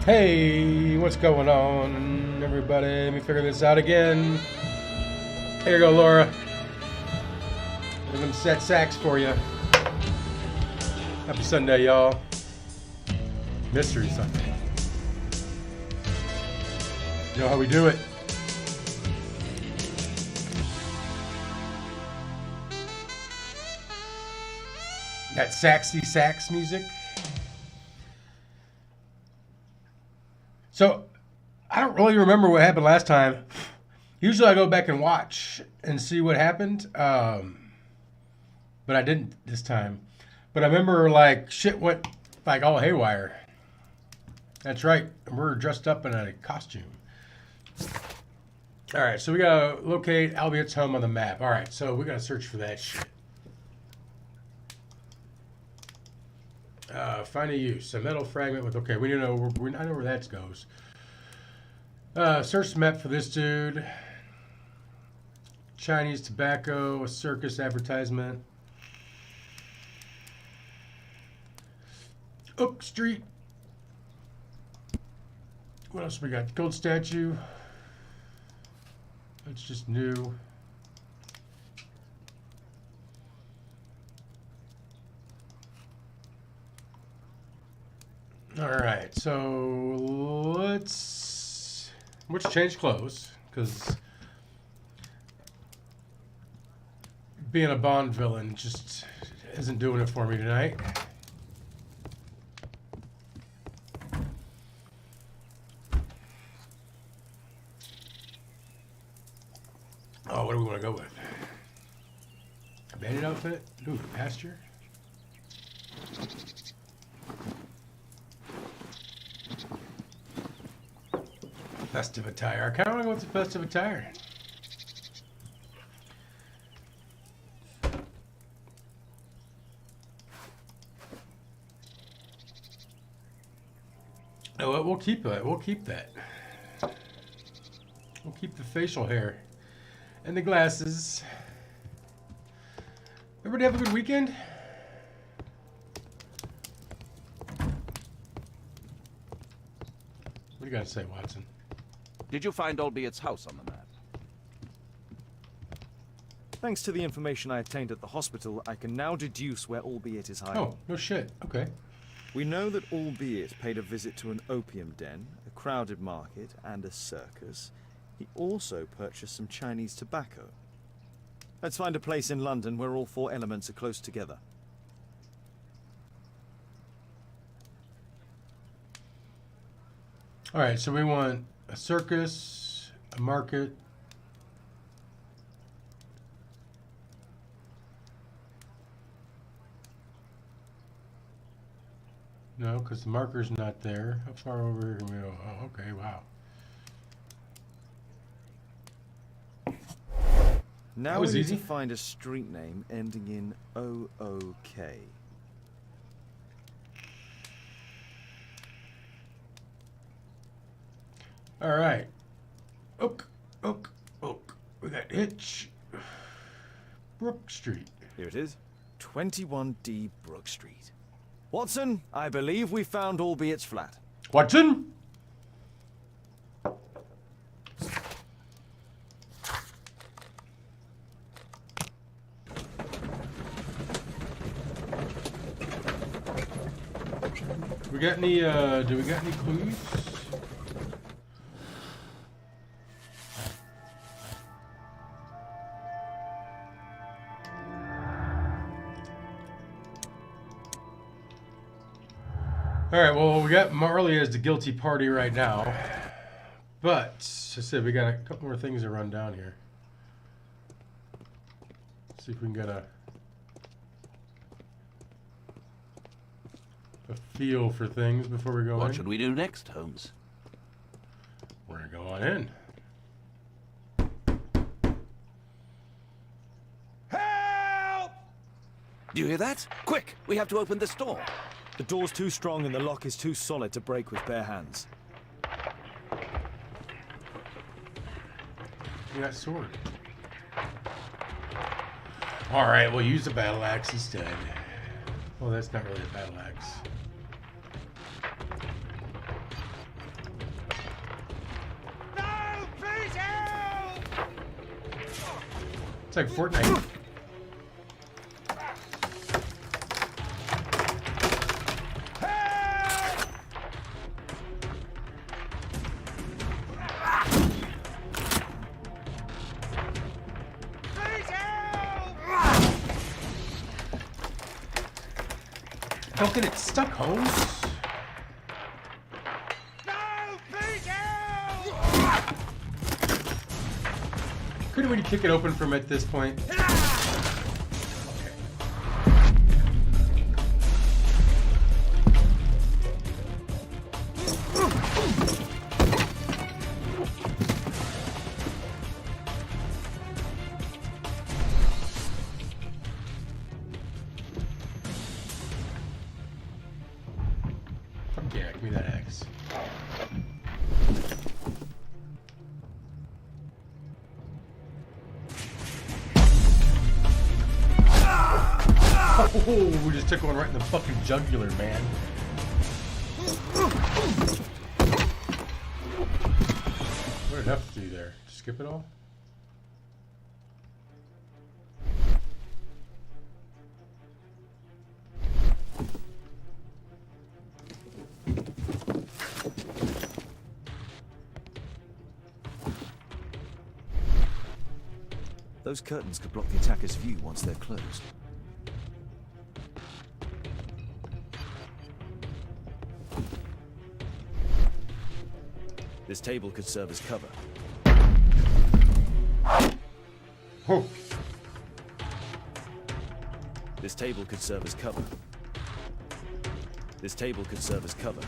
Hey, what's going on, everybody? Let me figure this out again. Here you go, Laura. There's some set sax for you. Happy Sunday, y'all. Mystery Sunday. You know how we do it. That saxy sax music. So, I don't really remember what happened last time. Usually I go back and watch and see what happened. But I didn't this time. But I remember like shit went like all haywire. That's right. We're dressed up in a costume. Alright, so we gotta locate Albiot's home on the map. Alright, so we gotta search for that shit. Find a use. A metal fragment with... Okay, we know I know where that goes. Search the map for this dude. Chinese tobacco, a circus advertisement. Oak Street. What else we got? Gold statue. That's just new. Alright, so let's change clothes, because being a Bond villain just isn't doing it for me tonight. Oh, what do we want to go with? A bandit outfit? Ooh, pasture? Festive attire. I kind of want to go with the festive attire. Oh, we'll keep that. We'll keep that. We'll keep the facial hair and the glasses. Everybody have a good weekend? What do you got to say, Watson? Did you find Albiot's house on the map? Thanks to the information I obtained at the hospital, I can now deduce where Albiot is hiding. Oh, no shit. Okay. We know that Albiot paid a visit to an opium den, a crowded market, and a circus. He also purchased some Chinese tobacco. Let's find a place in London where all four elements are close together. All right, so we want a circus, a market, No, because the marker's not there. How far over here can we go? Oh, okay, wow. Now was we need easy. to find a street name ending in OOK. All right. Oak. We got Hitch. Brook Street. Here it is. 21D Brook Street. Watson, I believe we found Albie's flat. Watson? We got any, do we got any clues? All right, well, we got Marley as the guilty party right now. But, as I said, we got a couple more things to run down here. See if we can get a feel for things before we go in. What should we do next, Holmes? We're going to go on in. Help! Do you hear that? Quick, we have to open this door. The door's too strong and the lock is too solid to break with bare hands. We got sword. All right, we'll use the battle axe instead. Well, that's not really a battle axe. No, please help! It's like Fortnite. Don't get it stuck, Holmes. No, please help! Couldn't we kick it open from at this point? Okay. Yeah, give me that axe. Oh, we just took one right in the fucking jugular, man. What did F do there? Skip it all? Those curtains could block the attacker's view once they're closed. This table could serve as cover. Oh. This table could serve as cover. This table could serve as cover.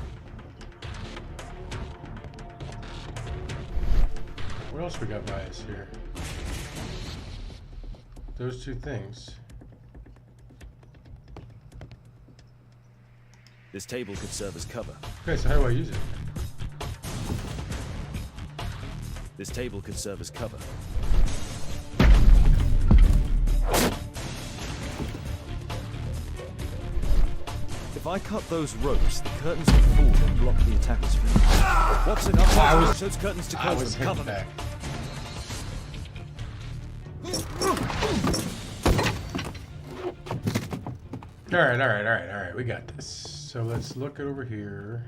What else we got by us here? Those two things. This table could serve as cover. Okay, so how do I use it? This table could serve as cover. If I cut those ropes, the curtains will fall and block the attacker's view. What's enough? I was- those curtains to I close was them. Cover hitting me. back. All right. We got this. So let's look over here.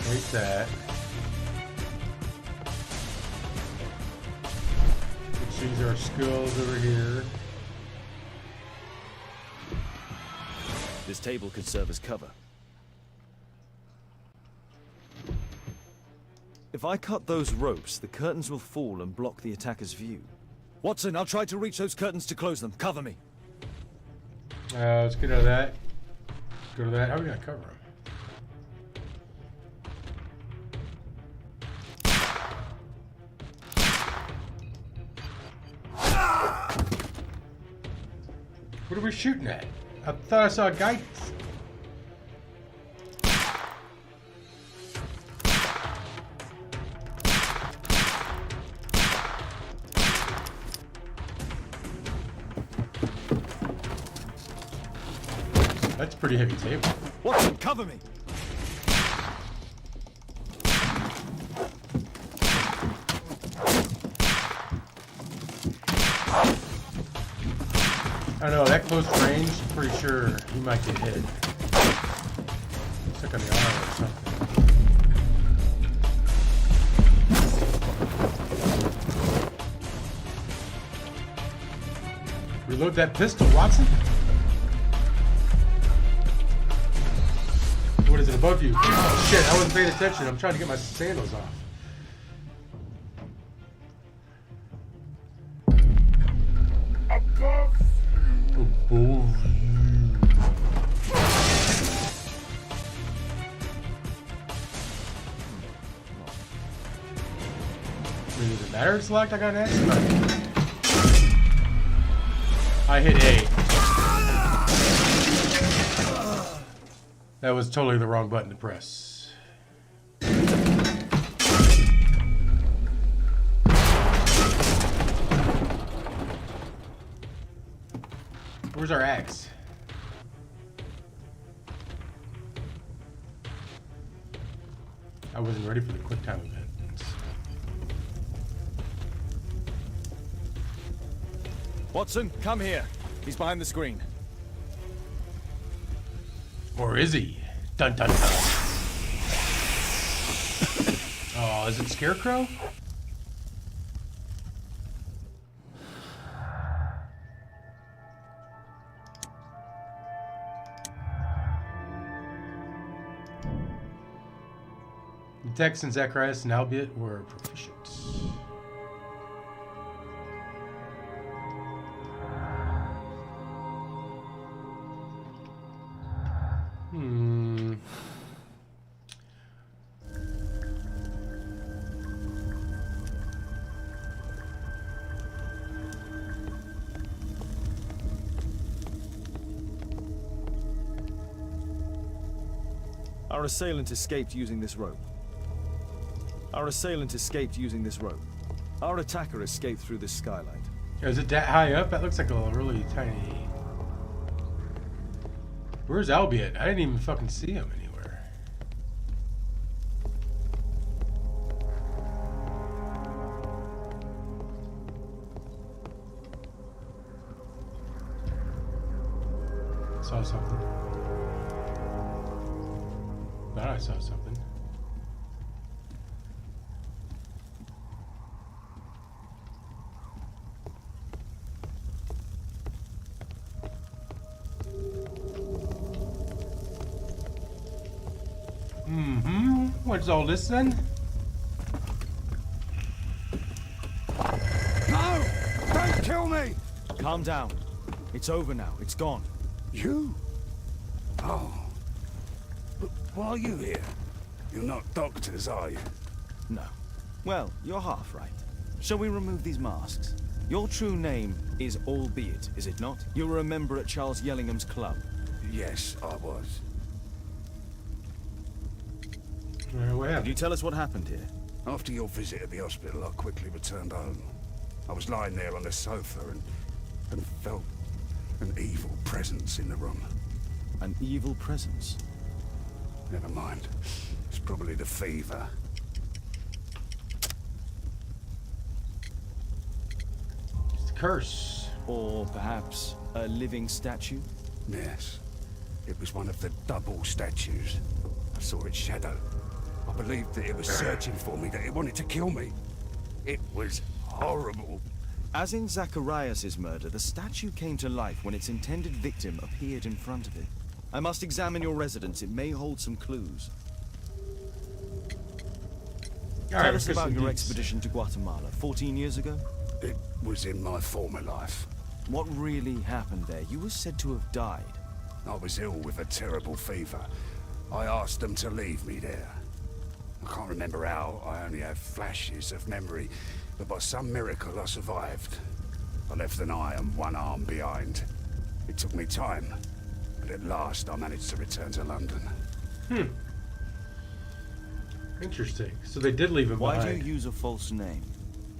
Like that. Let's use our skills over here. This table could serve as cover. If I cut those ropes, the curtains will fall and block the attacker's view. Watson, I'll try to reach those curtains to close them. Cover me. Let's get out of that. Go to that. How are we gonna cover him? What are we shooting at? I thought I saw a guy. That's a pretty heavy table. Watson, cover me! I don't know, that close range, pretty sure he might get hit. Looks like on the arm or something. Reload that pistol, Watson. What is it above you? Oh, shit, I wasn't paying attention. I'm trying to get my sandals off. Does it matter it's locked? I got an X. I hit A. That was totally the wrong button to press. Where's our axe? I wasn't ready for the quick time event. Watson, come here. He's behind the screen. Or is he? Dun dun dun. Oh, is it Scarecrow? The Texans, Zacharias, and Albeit were proficient. Our assailant escaped using this rope. Our attacker escaped through this skylight. Is it that high up? That looks like a really tiny... Where's Albeit? I didn't even fucking see him anywhere. Saw something. Thought I saw something. What's all this then? No! Don't kill me! Calm down. It's over now. It's gone. You? Oh. But why are you here? You're not doctors, are you? No. Well, you're half right. Shall we remove these masks? Your true name is Albeit, is it not? You were a member at Charles Yellingham's club. Yes, I was. What Could happened? you tell us what happened here? After your visit at the hospital, I quickly returned home. I was lying there on the sofa and felt an evil presence in the room. An evil presence? Never mind. It's probably the fever. It's a curse. Or perhaps a living statue? Yes. It was one of the double statues. I saw its shadow. I believed that it was searching for me, that it wanted to kill me. It was horrible. As in Zacharias' murder, the statue came to life when its intended victim appeared in front of it. I must examine your residence. It may hold some clues. Tell us about your expedition to Guatemala 14 years ago. It was in my former life. What really happened there? You were said to have died. I was ill with a terrible fever. I asked them to leave me there. I can't remember how, I only have flashes of memory, but by some miracle I survived. I left an eye and one arm behind. It took me time, but at last I managed to return to London. Interesting. So they did leave him Why behind. do you use a false name?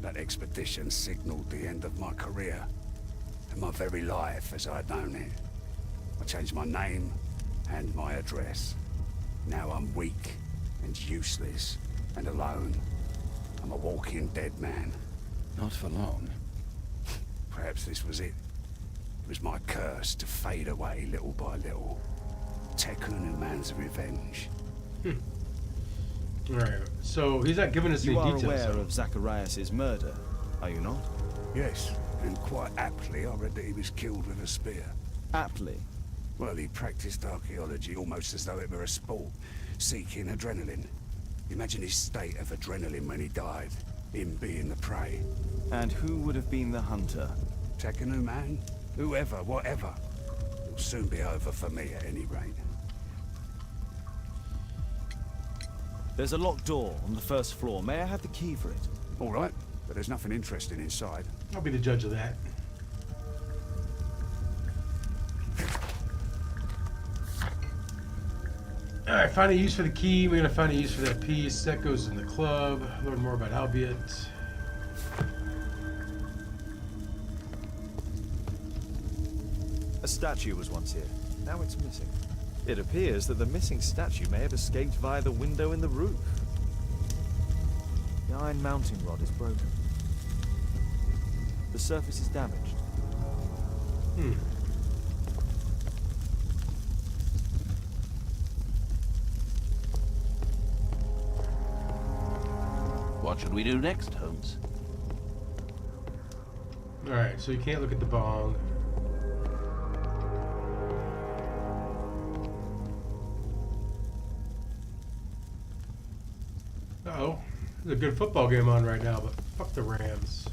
That expedition signaled the end of my career, and my very life as I'd known it. I changed my name and my address. Now I'm weak and useless and alone. I'm a walking dead man. Not for long. Perhaps this was it. It was my curse to fade away little by little. Tekun man's revenge. Alright, so he's not giving us You any are details. aware though. of Zacharias' murder, are you not? Yes, and quite aptly I read that he was killed with a spear. Aptly. Well, he practiced archaeology almost as though it were a sport, seeking adrenaline. Imagine his state of adrenaline when he died, him being the prey. And who would have been the hunter? Tekunu man? Whoever, whatever. It'll soon be over for me at any rate. There's a locked door on the first floor. May I have the key for it? All right, but there's nothing interesting inside. I'll be the judge of that. Alright, find a use for the key. We're gonna find a use for that piece. That goes in the club. Learn more about Albeit. A statue was once here. Now it's missing. It appears that the missing statue may have escaped via the window in the roof. The iron mounting rod is broken. The surface is damaged. What should we do next, Holmes? Alright, so you can't look at the bong. Uh-oh. There's a good football game on right now, but fuck the Rams.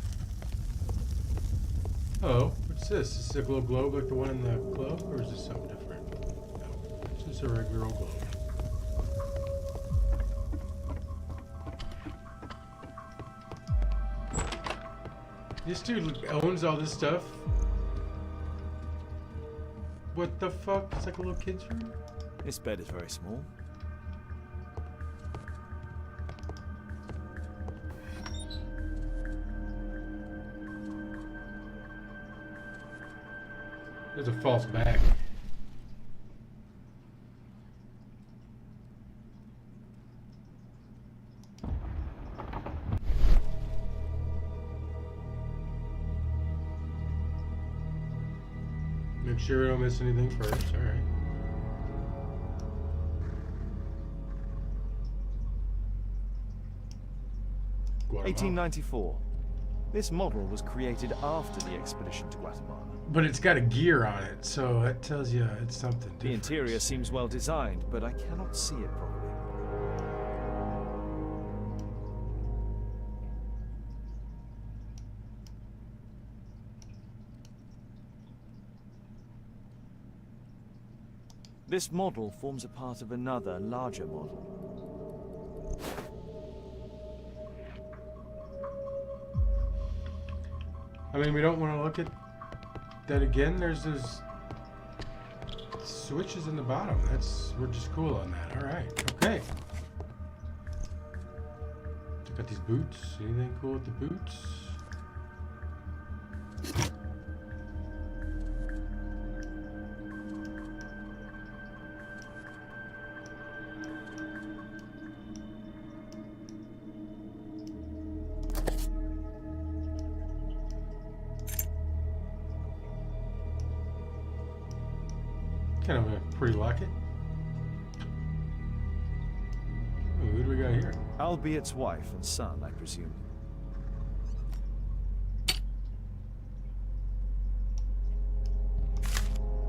Uh-oh. What's this? Is this a little globe like the one in the club, or is this something different? No. It's just a regular old globe. This dude owns all this stuff. What the fuck? It's like a little kid's room? This bed is very small. There's a false back. Make sure we don't miss anything first. All right. Guatemala. 1894. This model was created after the expedition to Guatemala. But it's got a gear on it, so that tells you it's something different. The interior seems well designed, but I cannot see it properly. This model forms a part of another, larger model. I mean, we don't want to look at that again. There's those switches in the bottom. We're just cool on that. All right. Okay. Got these boots. Anything cool with the boots? Kind of a pretty locket. Ooh, who do we got here? Albiet's wife and son, I presume.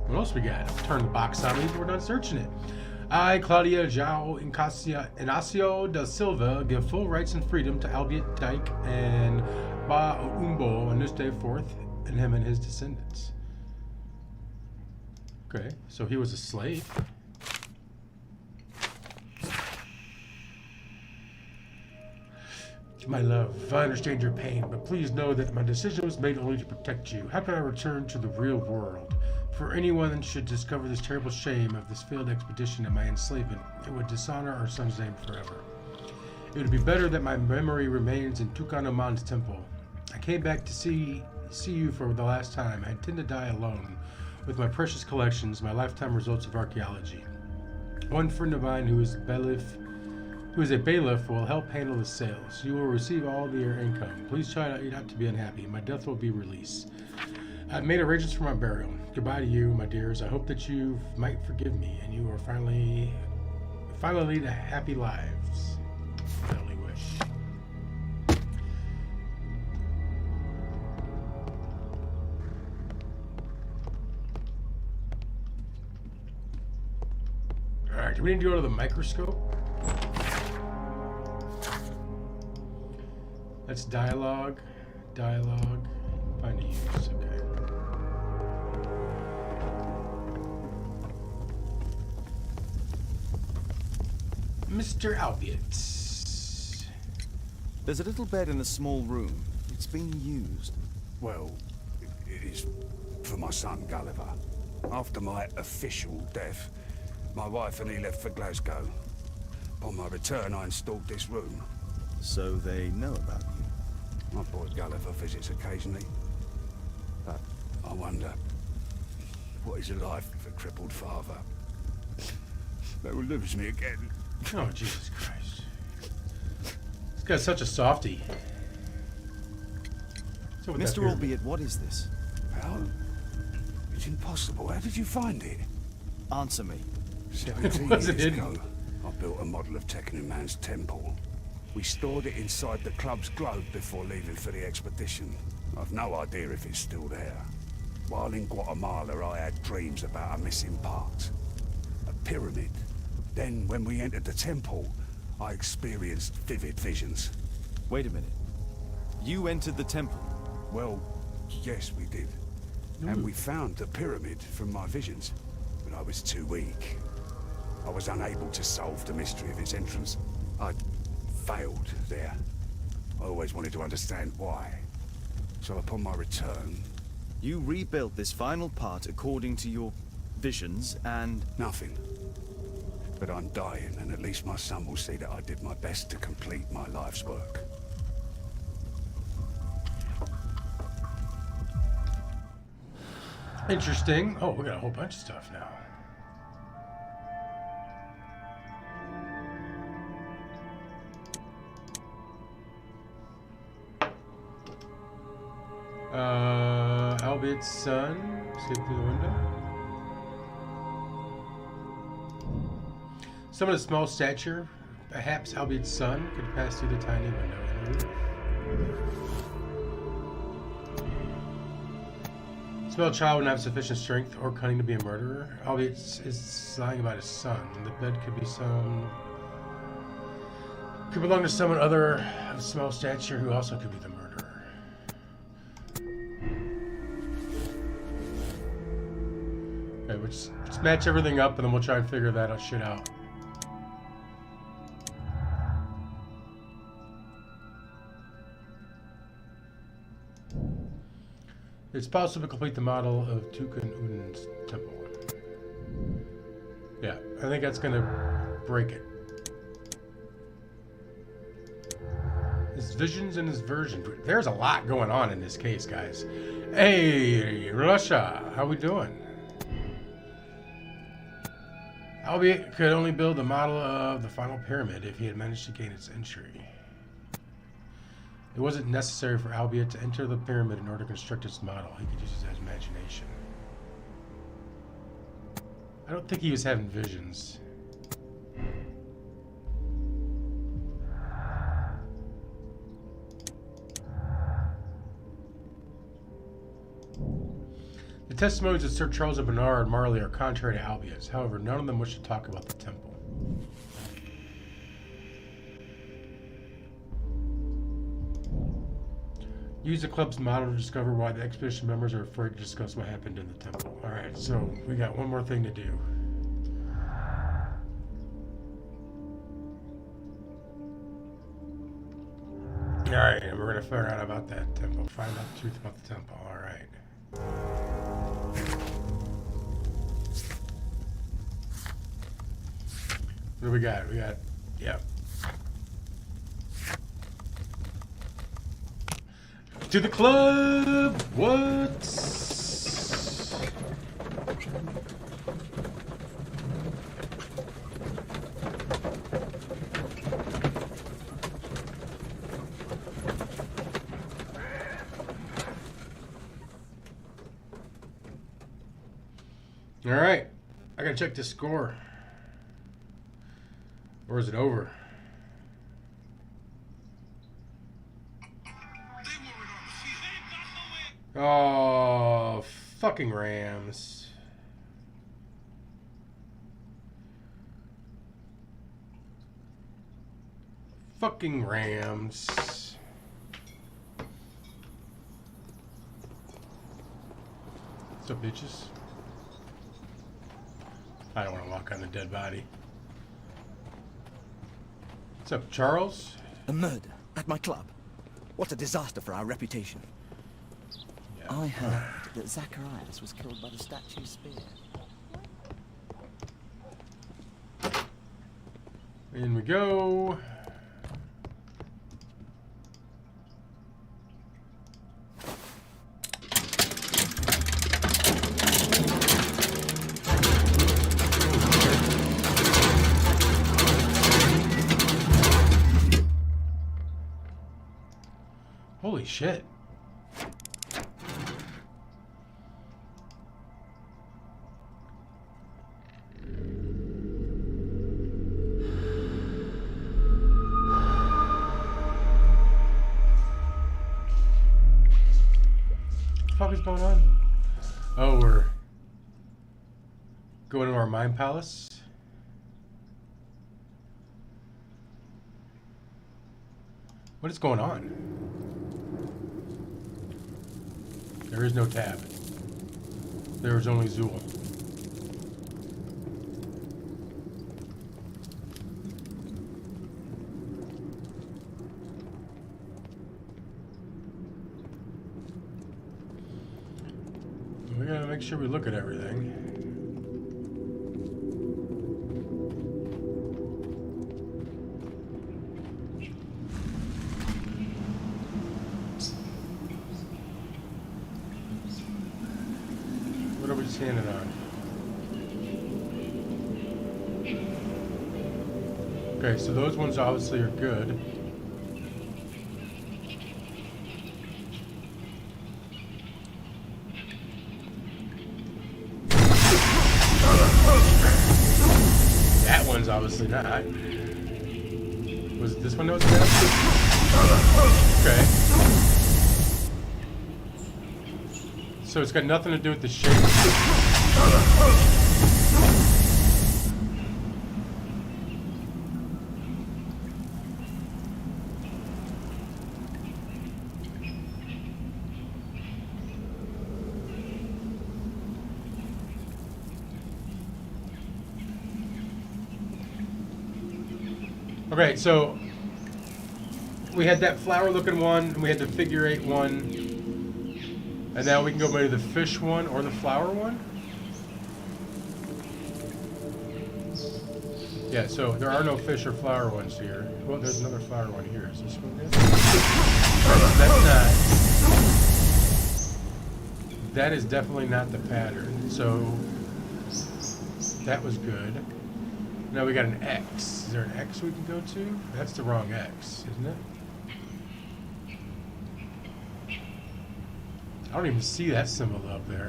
What else we got? Turn the box on me. We're done searching it. I, Claudia João Inácio da Silva, give full rights and freedom to Albiet Dyke and Ba Umbo on this day forth in him and his descendants. Okay, so he was a slave. My love, I understand your pain, but please know that my decision was made only to protect you. How can I return to the real world? For anyone should discover this terrible shame of this failed expedition and my enslavement, it would dishonor our son's name forever. It would be better that my memory remains in Tukanoman's temple. I came back to see you for the last time. I intend to die alone, with my precious collections, my lifetime results of archaeology. One friend of mine who is a bailiff will help handle the sales. You will receive all your income. Please try not to be unhappy. My death will be release. I've made arrangements for my burial. Goodbye to you, my dears. I hope that you might forgive me and you are finally lead a happy lives. I only wish. All right, do we need to go to the microscope? That's dialogue. Dialogue. Find a use. Okay. Mr. Albiot. There's a little bed in a small room. It's been used. Well, it is for my son, Gulliver. After my official death, my wife and he left for Glasgow. Upon my return, I installed this room. So they know about you. My boy Gulliver visits occasionally. But I wonder, what is a life with a crippled father? They will lose me again. Oh, Jesus Christ. This guy's such a softie. So with that Mr. pyramid. Albeit, what is this? How? It's impossible. How did you find it? Answer me. 17 Was it years hidden? ago, I built a model of Man's temple. We stored it inside the club's globe before leaving for the expedition. I've no idea if it's still there. While in Guatemala, I had dreams about a missing part. A pyramid. Then, when we entered the temple, I experienced vivid visions. Wait a minute. You entered the temple. Well, yes, we did. And we found the pyramid from my visions. But I was too weak. I was unable to solve the mystery of its entrance. I failed there. I always wanted to understand why. So upon my return... You rebuilt this final part according to your visions and... Nothing. But I'm dying, and at least my son will see that I did my best to complete my life's work. Interesting. Oh, we got a whole bunch of stuff now. Albiot's son escaped through the window. Someone of small stature, perhaps Albiot's son, could pass through the tiny window in the roof. Small child would not have sufficient strength or cunning to be a murderer. Albiot is lying about his son. The bed could belong to someone other of small stature who also could be the murderer. Okay, let's match everything up and then we'll try and figure that shit out. It's possible to complete the model of Tukan Udin's temple. Yeah, I think that's gonna break it. His visions and his version. There's a lot going on in this case, guys. Hey, Russia, how we doing? Albiot could only build the model of the final pyramid if he had managed to gain its entry. It wasn't necessary for Albiot to enter the pyramid in order to construct its model. He could use his imagination. I don't think he was having visions. The testimonies of Sir Charles of Bernard and Marley are contrary to Albiot's. However, none of them wish to talk about the temple. Use the club's motto to discover why the expedition members are afraid to discuss what happened in the temple. Alright, so we got one more thing to do. Alright, and we're going to figure out about that temple. Find out the truth about the temple. Alright. What do we got? We got... Yep. To the club! What? All right, I gotta check this score. Or is it over? Oh, fucking Rams. Fucking Rams. What's up, bitches? I don't want to walk on the dead body. What's up, Charles? A murder at my club. What a disaster for our reputation. Yeah. I heard that Zacharias was killed by the statue's spear. In we go. Holy shit. What the fuck is going on? Oh, we're going to our mind palace. What is going on? There is no tab. There is only Zool. We gotta make sure we look at everything. What are we standing on? Okay, so those ones obviously are good. That one's obviously not. Was it this one that was bad? Okay. So it's got nothing to do with the shape. Okay, so we had that flower looking one, and we had the figure 8 one, and now we can go maybe the fish one or the flower one. Yeah, so there are no fish or flower ones here. Well, there's another flower one here. Is this one good? That's not. That is definitely not the pattern. So that was good. Now we got an X. Is there an X we can go to? That's the wrong X, isn't it? I don't even see that symbol up there.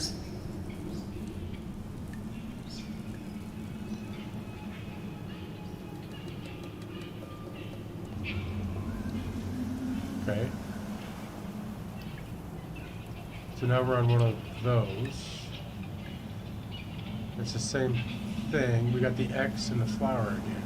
Okay. So now we're on one of those. It's the same thing. We got the X and the flower again.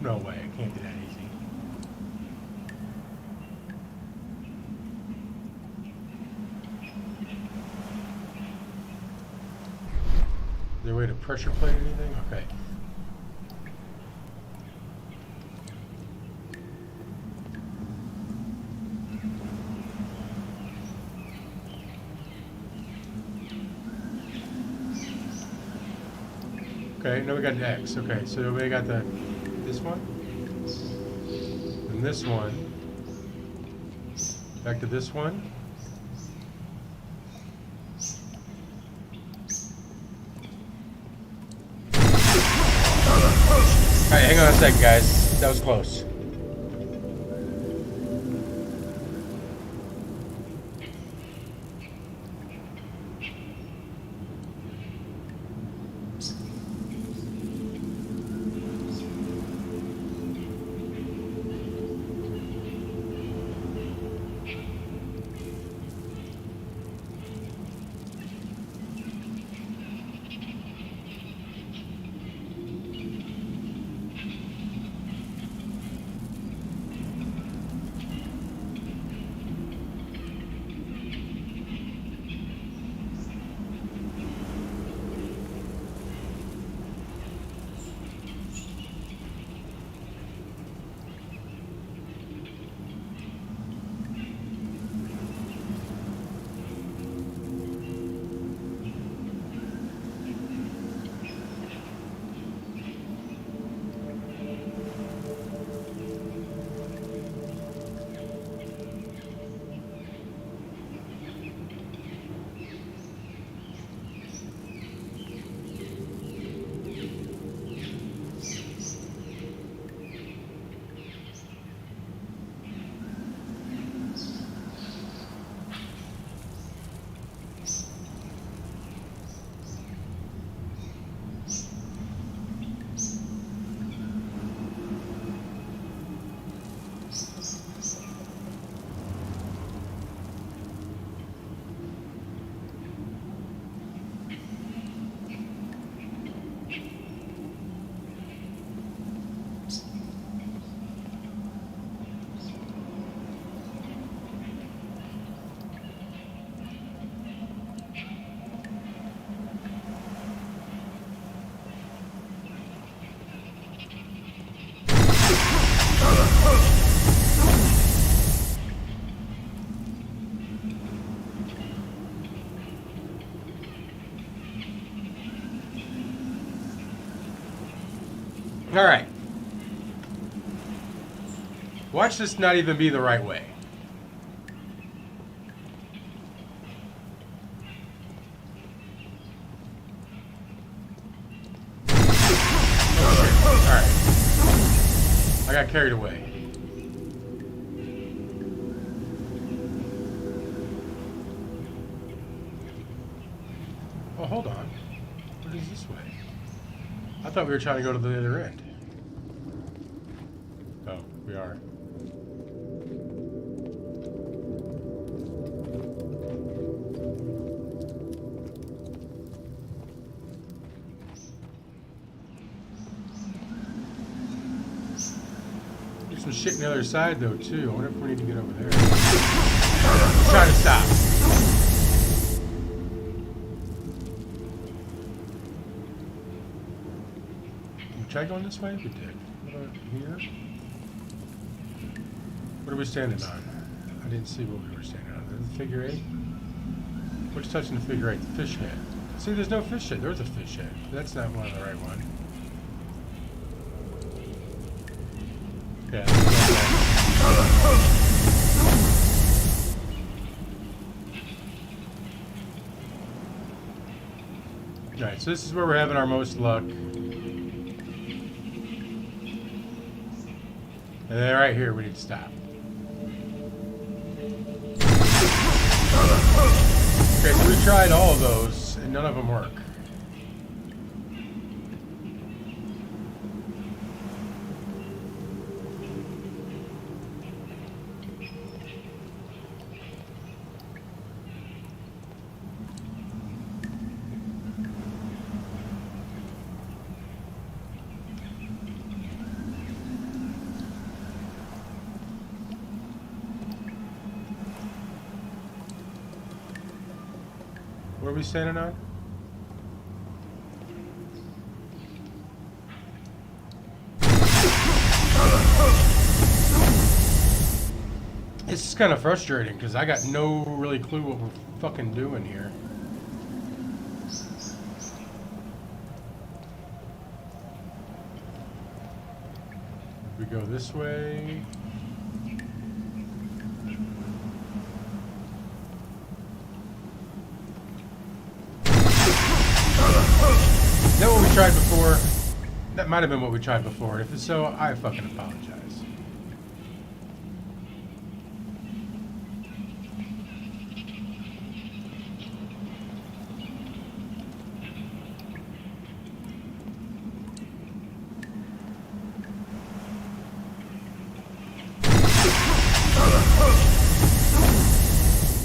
No way, it can't be that easy. Is there a way to pressure plate anything? Okay. Okay, now we got the X. Okay, so we got this one, and this one. Back to this one. Alright, hang on a second, guys. That was close. Alright. Watch this not even be the right way. Oh shit. Alright. I got carried away. Oh, hold on. What is this way? I thought we were trying to go to the other end. Oh, we are. There's some shit on the other side, though, too. I wonder if we need to get over there. Let's try to stop. Try going this way? We did. What about here? What are we standing on? I didn't see what we were standing on. The figure eight? What's touching the figure eight? The fish head. See, there's no fish head. There's a fish head. That's not one of the right one. Yeah. Alright, so this is where we're having our most luck. And then right here, we need to stop. Okay, so we tried all of those, and none of them work. What are we standing on? This is kind of frustrating because I got no really clue what we're fucking doing here. We go this way. Is that what we tried before? That might have been what we tried before. If it's so, I fucking apologize.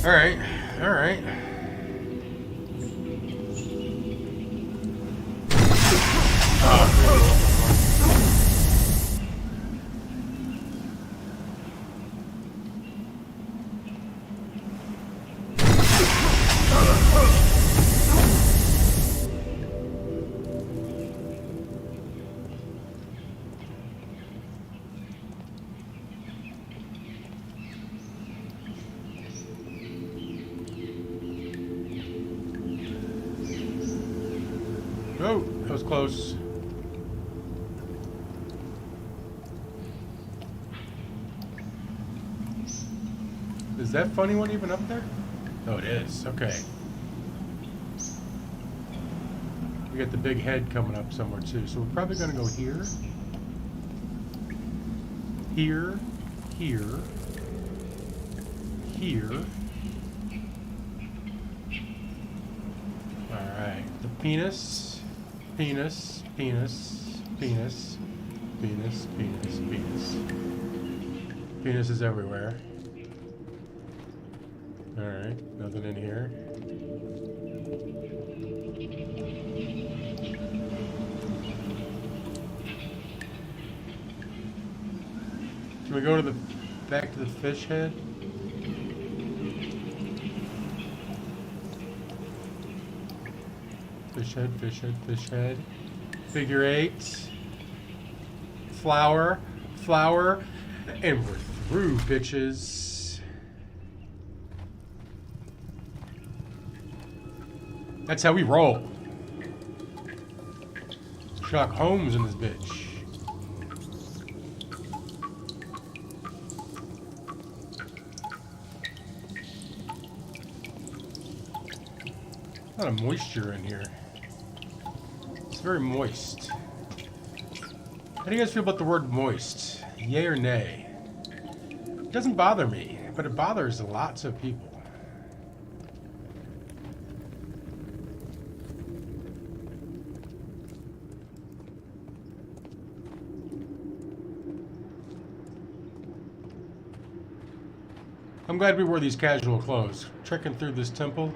Alright, alright. Oh, that was close. Is that funny one even up there? Oh, it is. Okay. We got the big head coming up somewhere too. So we're probably going to go here. Here. Here. Here. Alright. The penis. Penis, penis, penis, penis, penis, penis. Penis is everywhere. Alright, nothing in here. Can we go to the back to the fish head? Fish head, fish head, fish head. Figure 8. Flower, flower, and we're through, bitches. That's how we roll. Sherlock Holmes in this bitch. A lot of moisture in here. It's very moist. How do you guys feel about the word moist? Yay or nay? It doesn't bother me, but it bothers lots of people. I'm glad we wore these casual clothes. Trekking through this temple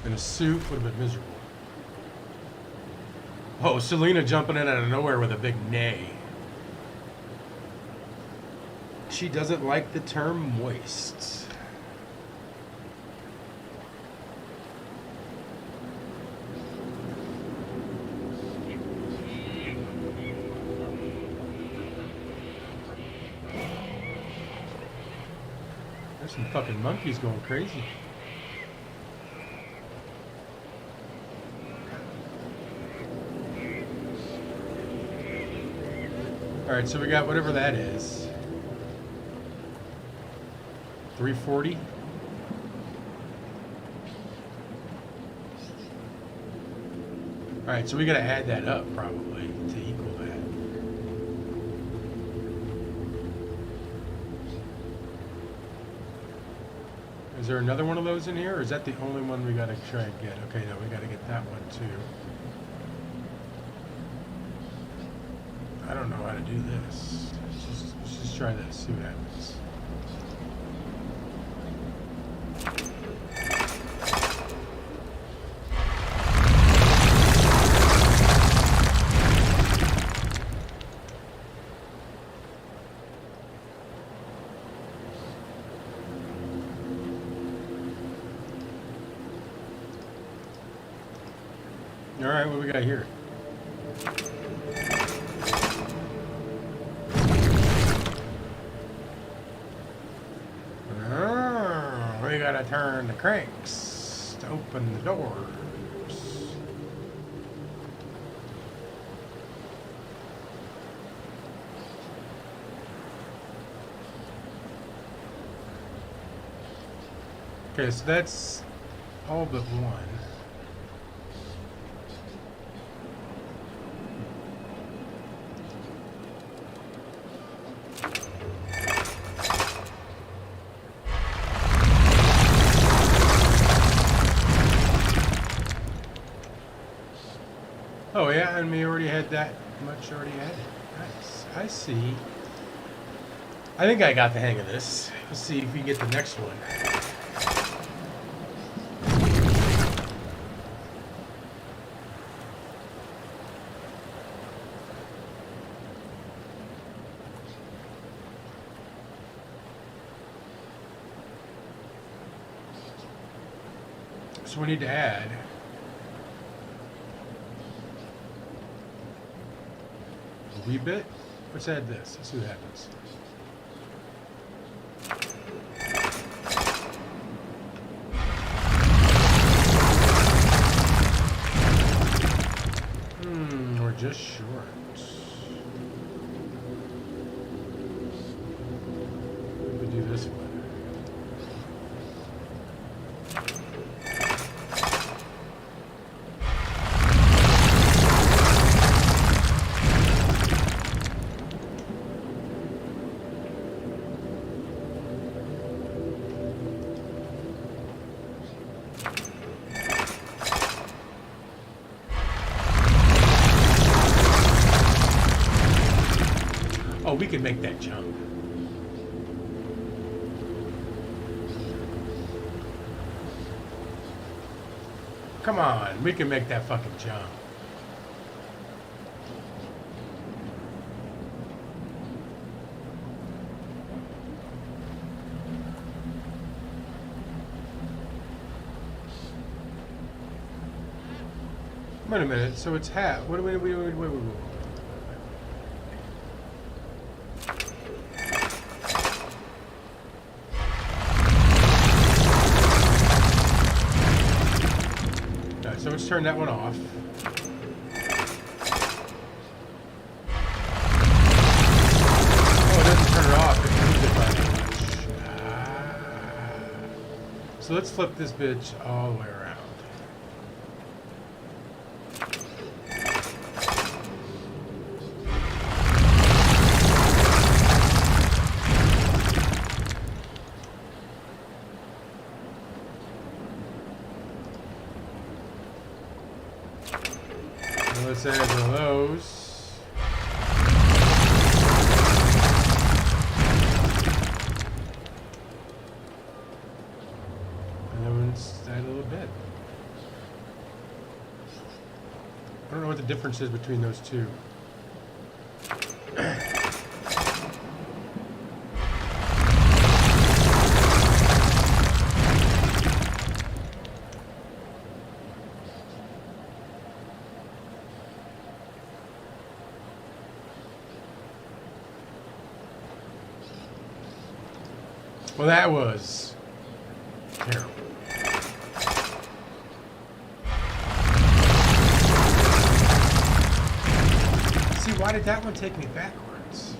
in a suit would have been miserable. Oh, Selena jumping in out of nowhere with a big neigh. She doesn't like the term moist. There's some fucking monkeys going crazy. Alright, so we got whatever that is. 340. Alright, so we gotta add that up probably to equal that. Is there another one of those in here, or is that the only one we gotta try and get? Okay, no, we gotta get that one too. I don't know how to do this. Let's just try this, see what happens. All right, what we got here? Oh, we gotta turn the cranks to open the doors. Okay, so that's all but one. Oh yeah, and we already had that much already added. Nice. I see. I think I got the hang of this. Let's see if we get the next one. So we need to add a wee bit. Let's add this. Let's see what happens. We're just short. We do this one. Oh, we can make that jump. Come on, we can make that fucking jump. Wait a minute, so it's half. What do we. So let's turn that one off. Oh, it doesn't turn it off. It moves it by that much. So let's flip this bitch all the way around. Let's add one of those. And then let's add a little bit. I don't know what the difference is between those two. Well, that was terrible. See, why did that one take me backwards?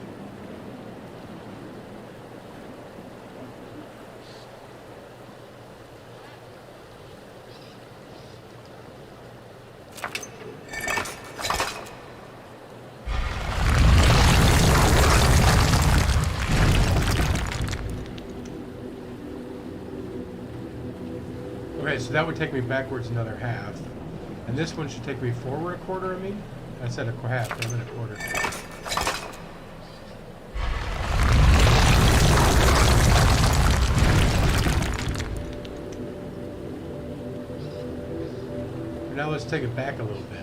Okay, so that would take me backwards another half. And this one should take me forward a quarter, I mean? I said a half, I meant a quarter. And now let's take it back a little bit.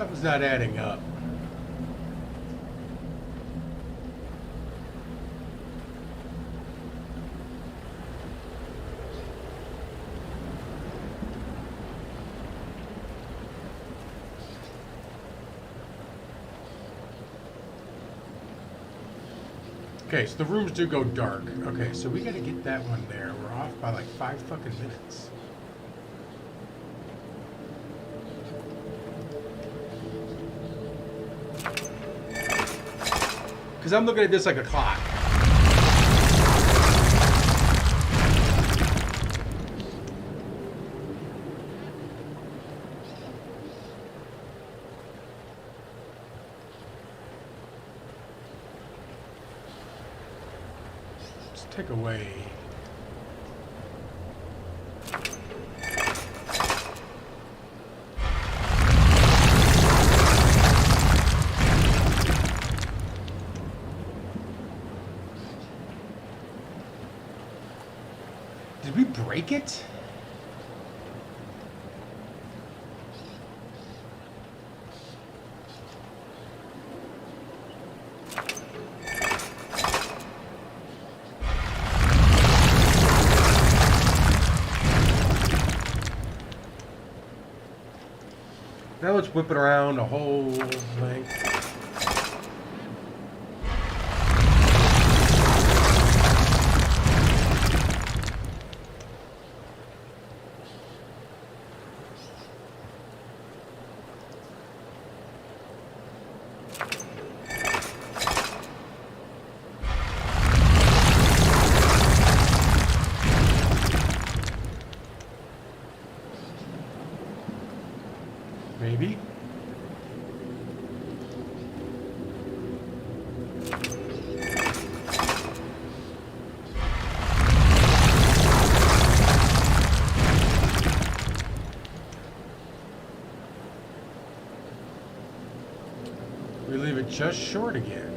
Something's not adding up. Okay, so the rooms do go dark. Okay, so we gotta get that one there. We're off by like 5 fucking minutes. Because I'm looking at this like a clock. Let's take away. Did we break it? Now let's whip it around a whole length. Maybe. We leave it just short again.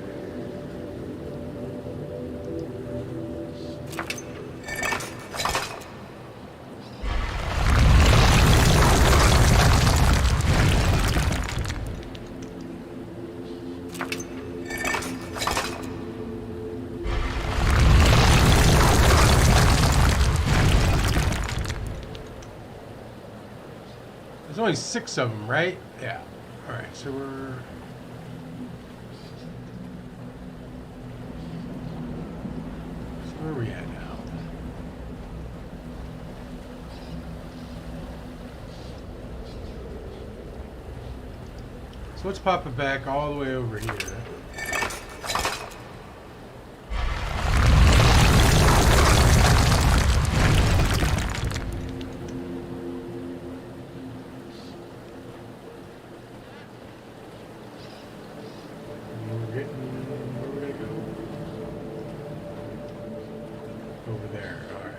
There's only 6 of them, right? Yeah. All right, so we're... So where are we at now? So let's pop it back all the way over here. Over there, all right.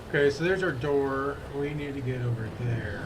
Okay, so there's our door. We need to get over there.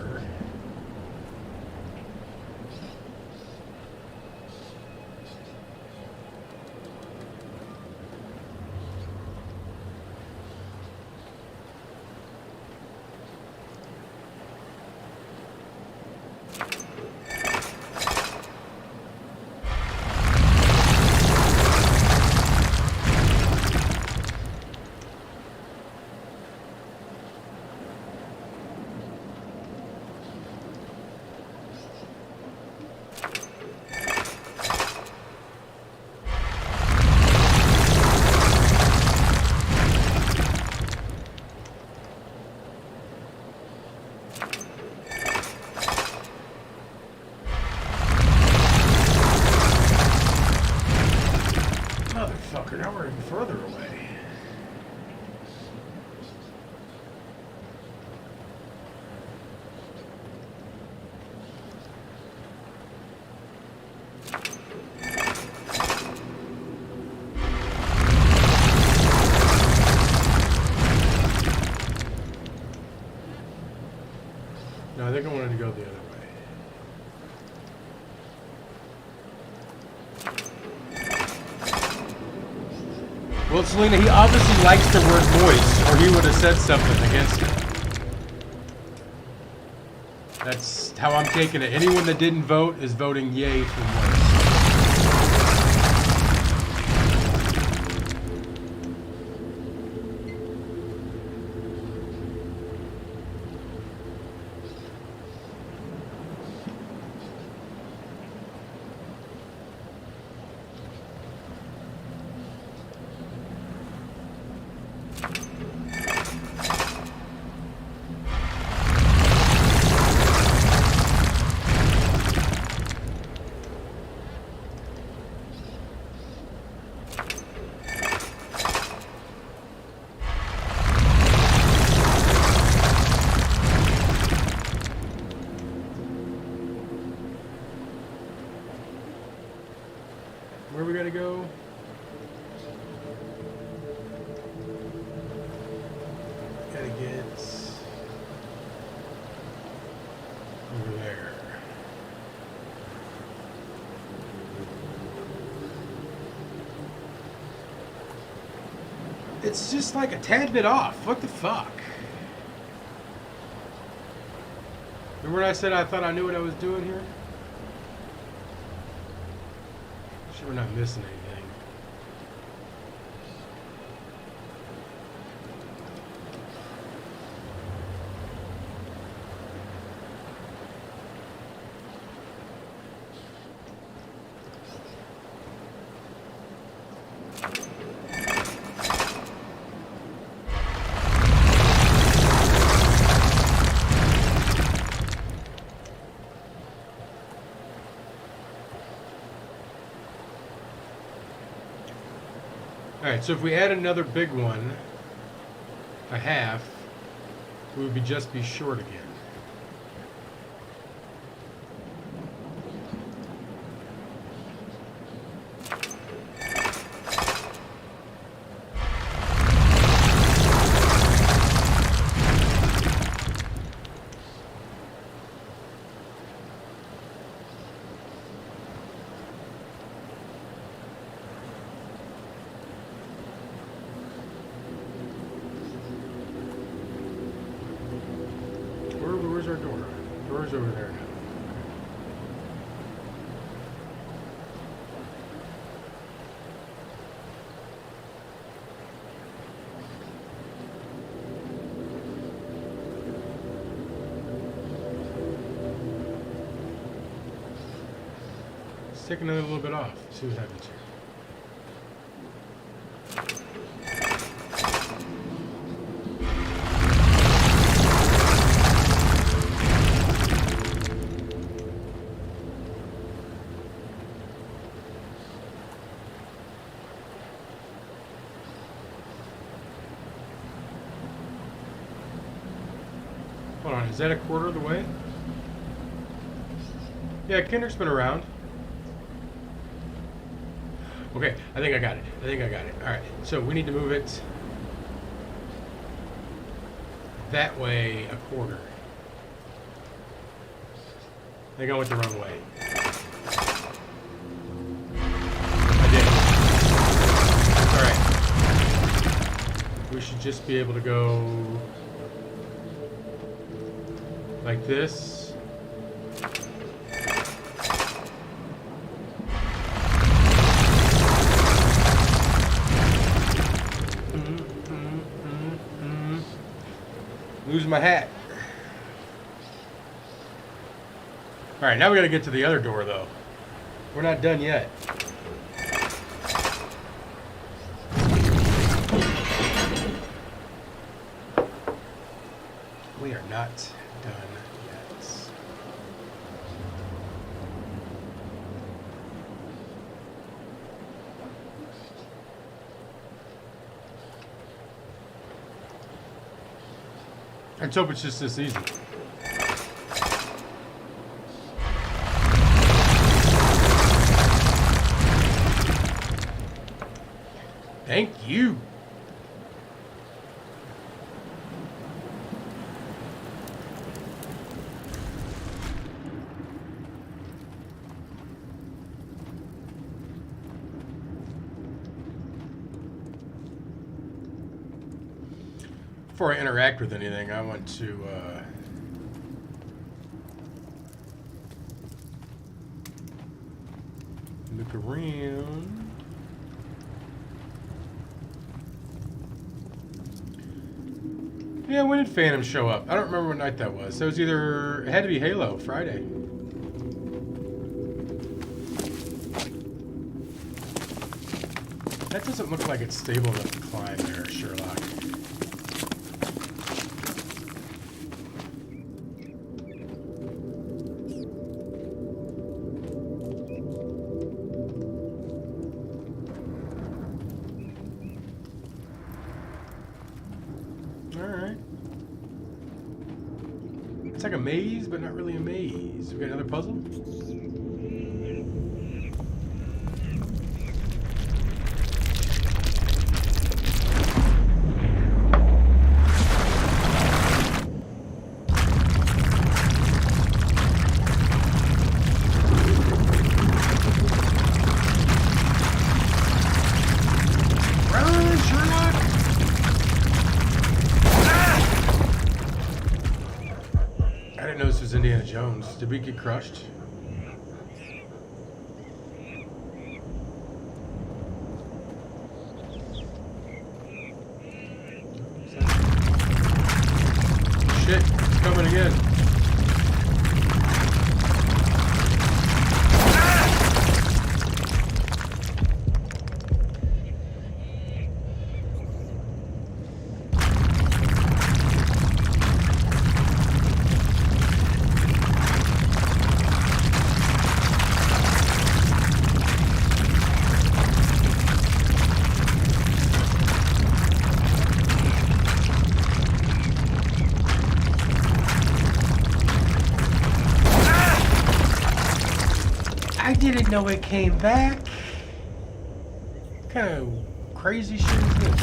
Well, Selena, he obviously likes the word moist, or he would have said something against it. That's how I'm taking it. Anyone that didn't vote is voting yay for moist. Where we gotta go? Gotta get over there. It's just like a tad bit off. What the fuck? Remember when I said I thought I knew what I was doing here? Sure we're not missing anything. Alright, so if we add another big one, a half, we would just be short again. Where's our door? Door's over there now. Let's take another little bit off. See what happens here. Hold on, is that a quarter of the way? Yeah, Kendrick's been around. Okay, I think I got it. Alright, so we need to move it that way a quarter. I think I went the wrong way. I did. It's alright. We should just be able to go like this. Lose my hat. All right, now we got to get to the other door, though. We're not done yet. We are not done yet. Let's hope it's just this easy. Thank you. before I interact with anything, I want to look around. Yeah, when did Phantom show up? I don't remember what night that was. That was either... It had to be Halo, Friday. That doesn't look like it's stable enough to climb there, Sherlock. Alright. It's like a maze, but not really a maze. We got another puzzle? Indiana Jones. Did we get crushed? Shit, it's coming again. I didn't know it came back. What kind of crazy shit is this?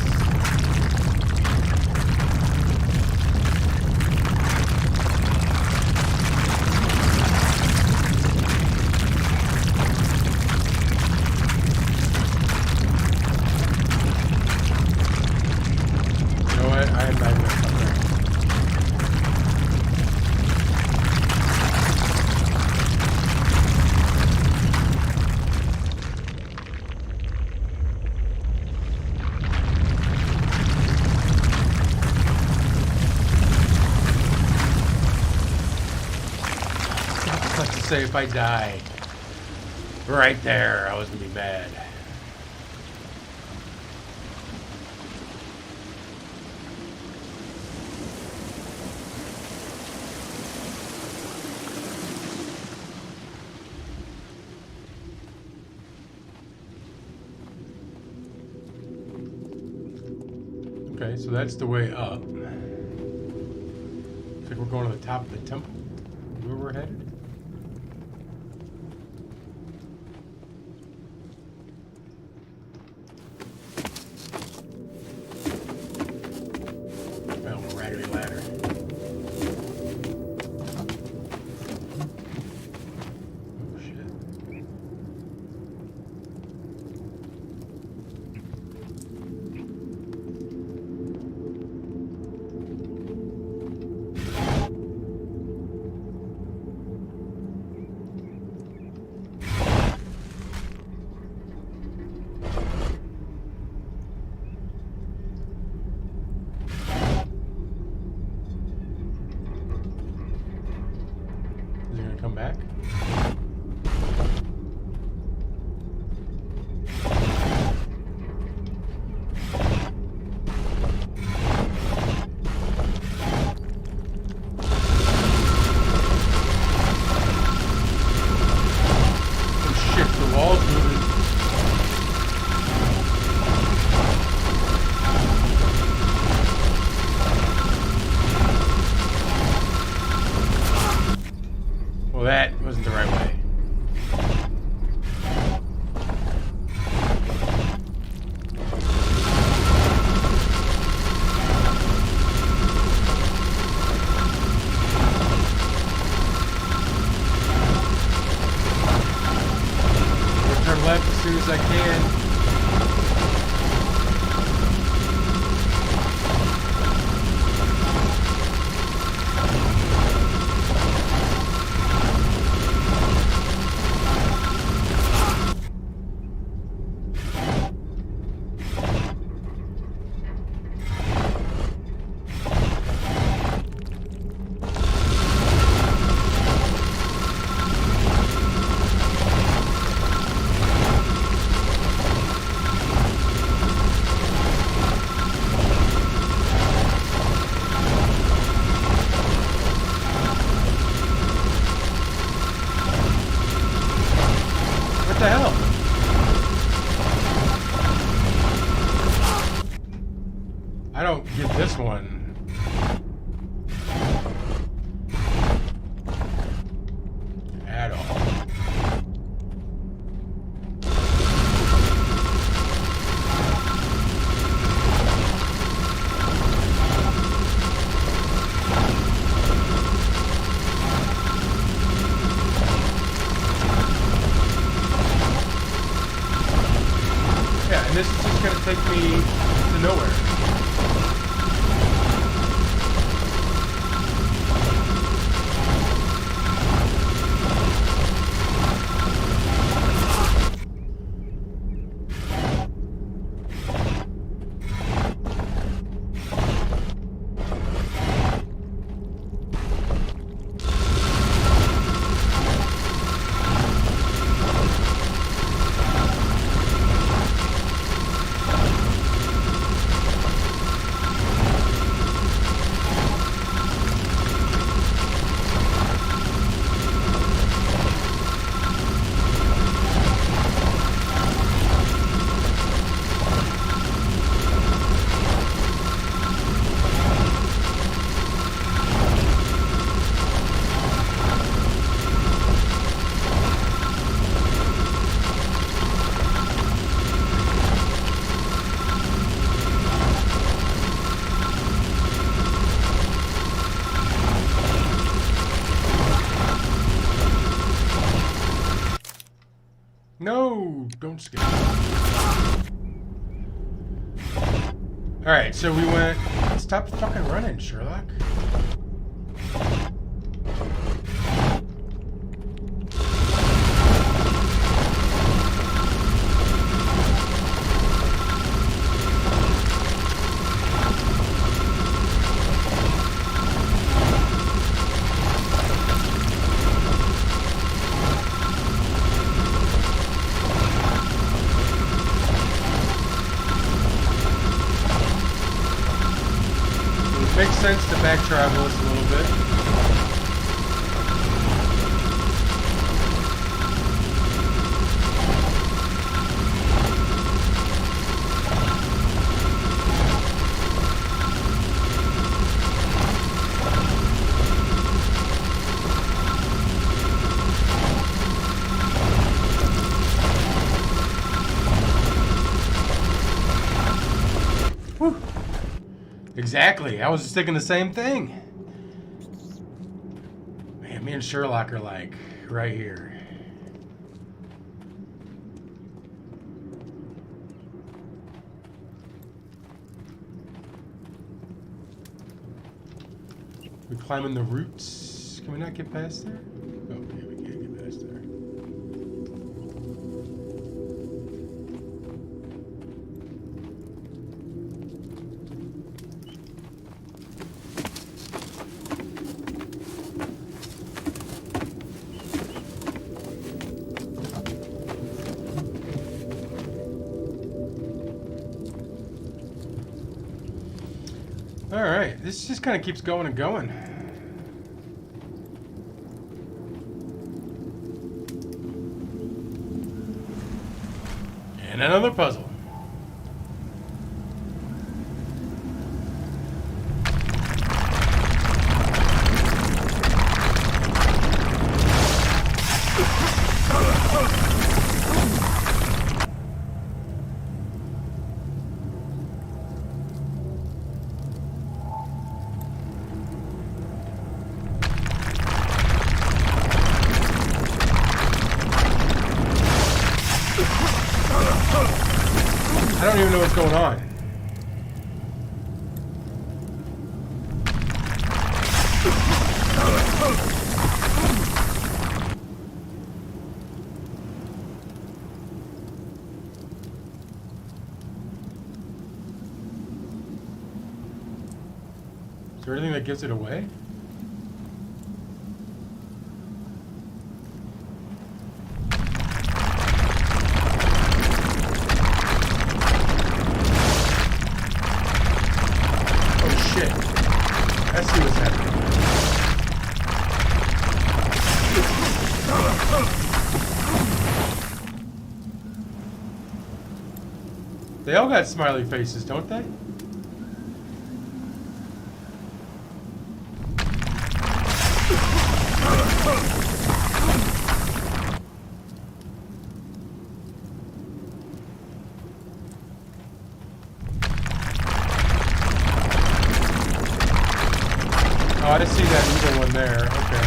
You know what? I am not gonna come back. Say if I die right there, I was gonna be mad. Okay, so that's the way up. Looks like we're going to the top of the temple. Where we're headed? Ladder. Oh shit. Come back. Oh shit, the wall's moving. Well, that wasn't the right way. I'll turn left as soon as I can. this one. At all. Yeah, and this is just gonna take me to nowhere. No, don't skip. Alright, so we went... Stop fucking running, Sherlock. Makes sense to back travel us a little bit. Whew. Exactly. I was just thinking the same thing. Man, me and Sherlock are like right here. We climbing the roots. Can we not get past there? Oh, yeah, we can't get past there. Alright, this just kind of keeps going and going. And another puzzle. I don't even know what's going on. Is there anything that gives it away? I see what's happening. They all got smiley faces, don't they? I see that evil one there. Okay.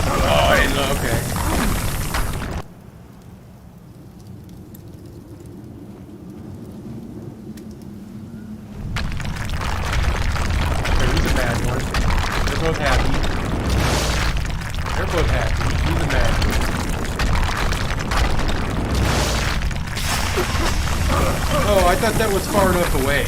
Oh, I didn't know. Okay. Okay, he's a mad one. They're both happy. They're both happy. He's a mad one. Oh, I thought that was far enough away.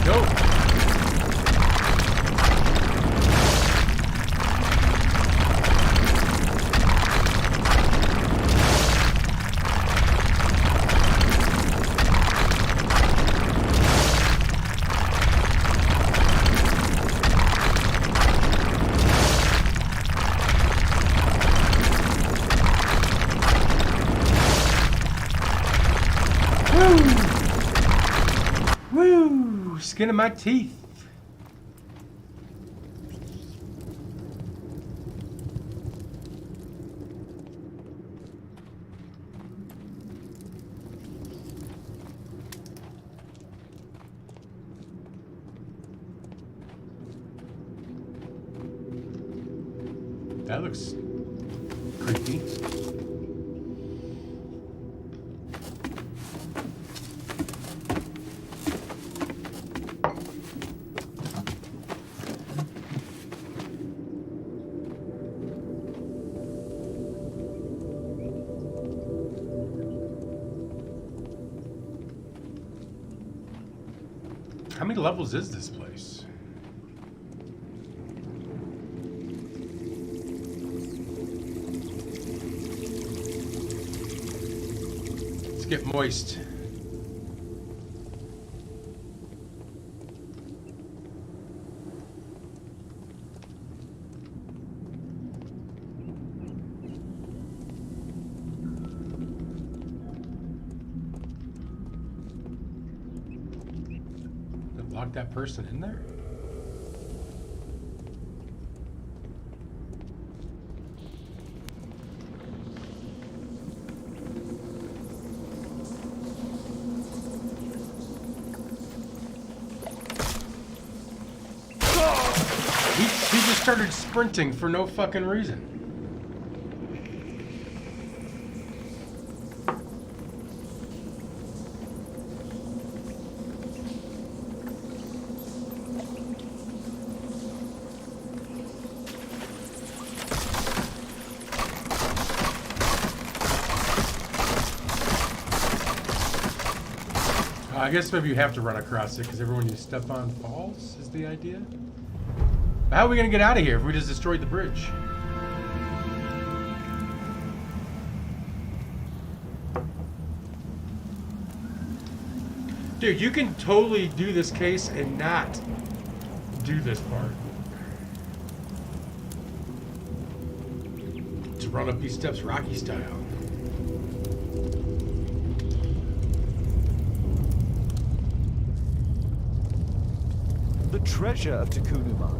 Nope. Woo! Skin of my teeth. That looks creepy. How many levels is this place? Let's get moist. Lock that person in there? He just started sprinting for no fucking reason. I guess maybe you have to run across it because everyone you step on falls, is the idea. But how are we going to get out of here if we just destroyed the bridge? Dude, you can totally do this case and not do this part. Just run up these steps Rocky style. The treasure of Takunu Mine.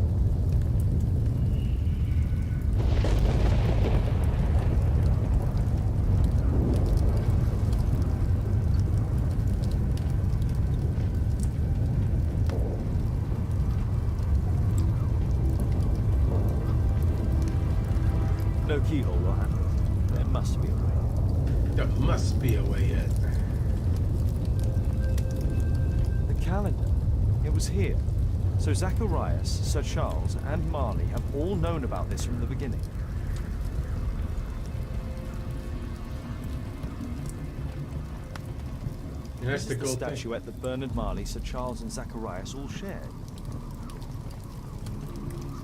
No keyhole or handle. There must be a way. There must be a way yet. The calendar. It was here. So Zacharias, Sir Charles, and Marley have all known about this from the beginning. Yeah, that's This the is the gold thing. statuette that Bernard Marley, Sir Charles, and Zacharias all shared.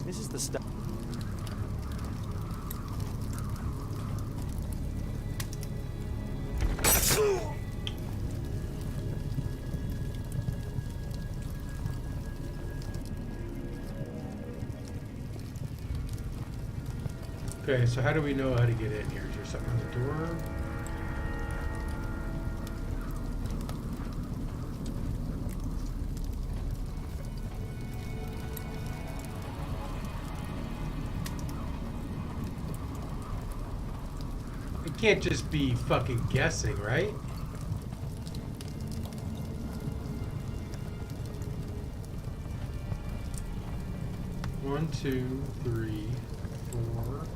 This is the Okay, so how do we know how to get in here? Is there something on the door? It can't just be fucking guessing, right? One, two, three, four.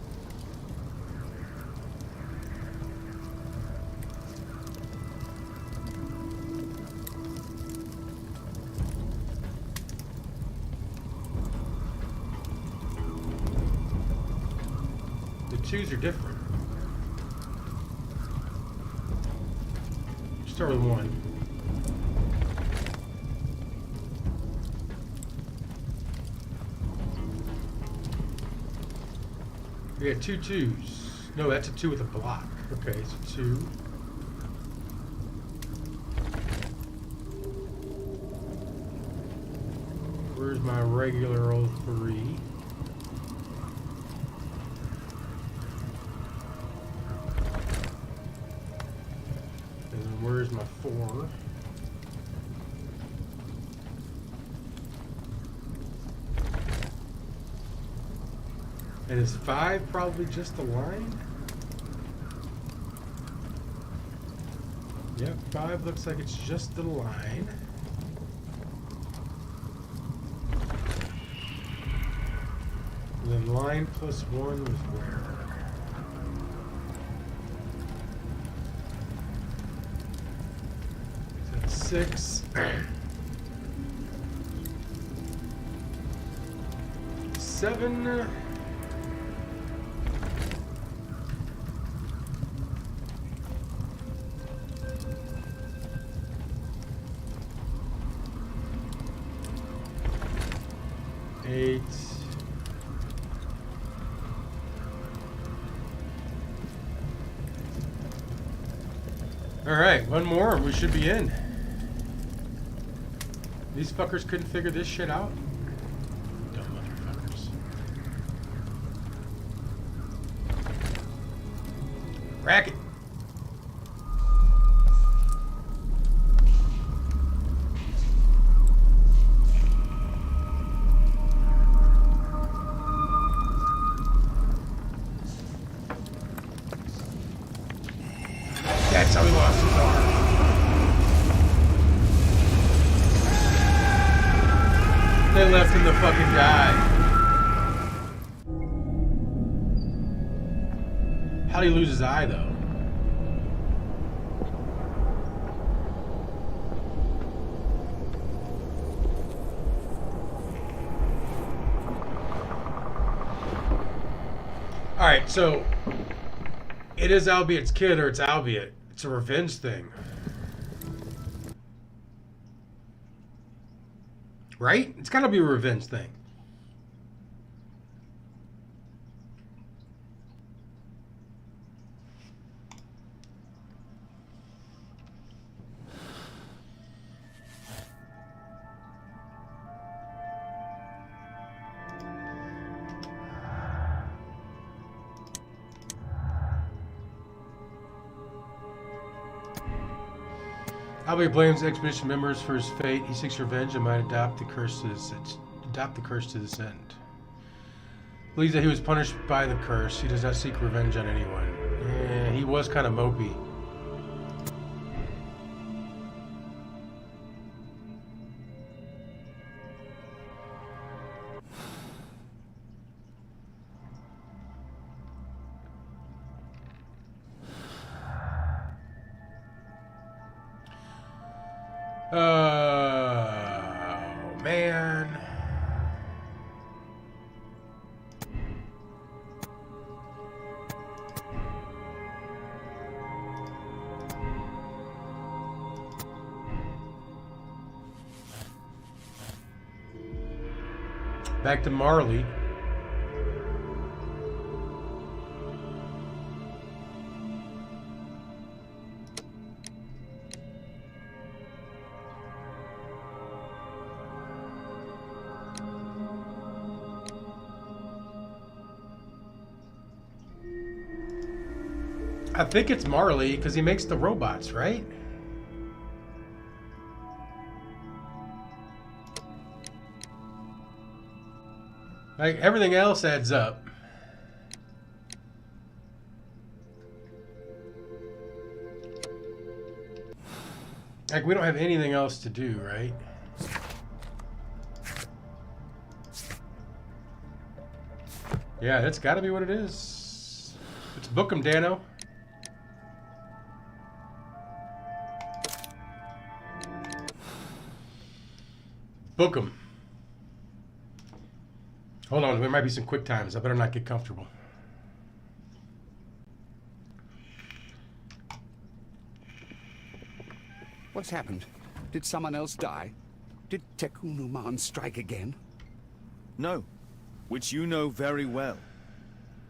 The twos are different. Start with one. We got two twos. No, that's a two with a block. Okay, so two. Where's my regular old three? And then where's my four? And is five probably just the line? Yep, five looks like it's just the line. And then line plus one was where? So that's six. 7. Eight. All right, one more and we should be in. These fuckers couldn't figure this shit out. Dumb motherfuckers. Racket. That's how we lost his arm. They left him to fucking die. How'd he lose his eye, though? Alright, so it is Albiet's kid or it's Albiet. It's a revenge thing. Right? It's gotta be a revenge thing. Albiet blames expedition members for his fate. He seeks revenge and might adopt the curse to this end. Believes that he was punished by the curse. He does not seek revenge on anyone. Yeah, he was kind of mopey. Oh, man. Back to Marley. I think it's Marley because he makes the robots, right? Like, everything else adds up. Like, we don't have anything else to do, right? Yeah, that's got to be what it is. Let's book him, Dano. Book him. Hold on, there might be some quick times. I better not get comfortable. What's happened? Did someone else die? Did Tekunuman strike again? No, which you know very well.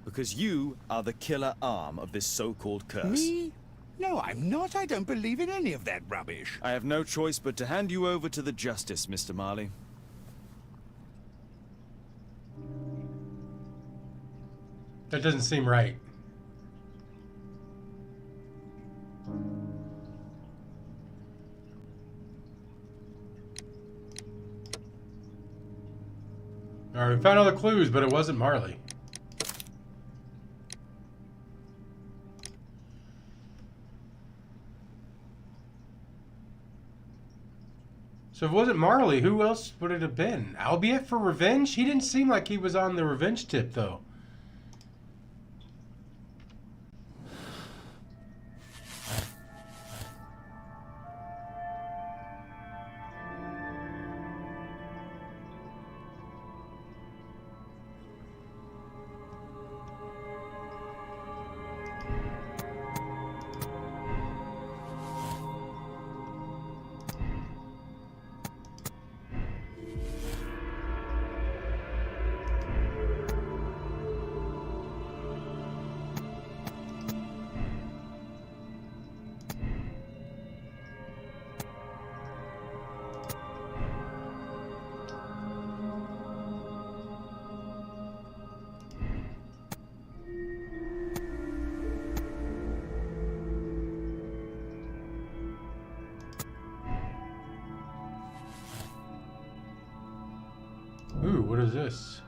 Because you are the killer arm of this so-called curse. Me? No, I'm not. I don't believe in any of that rubbish. I have no choice but to hand you over to the justice, Mr. Marley. That doesn't seem right. All right, we found all the clues, but it wasn't Marley. So if it wasn't Marley, who else would it have been? Albeit for revenge? He didn't seem like he was on the revenge tip, though. Ooh, what is this?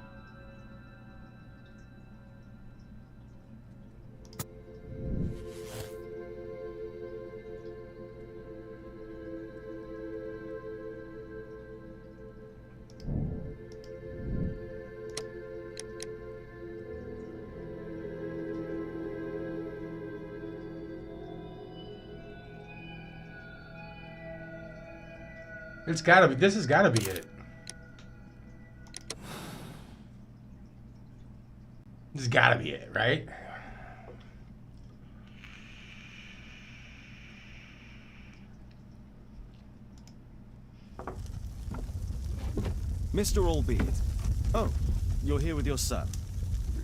It's gotta be, this has gotta be it. This has gotta be it, right? Mr. Albeit. Oh, you're here with your son.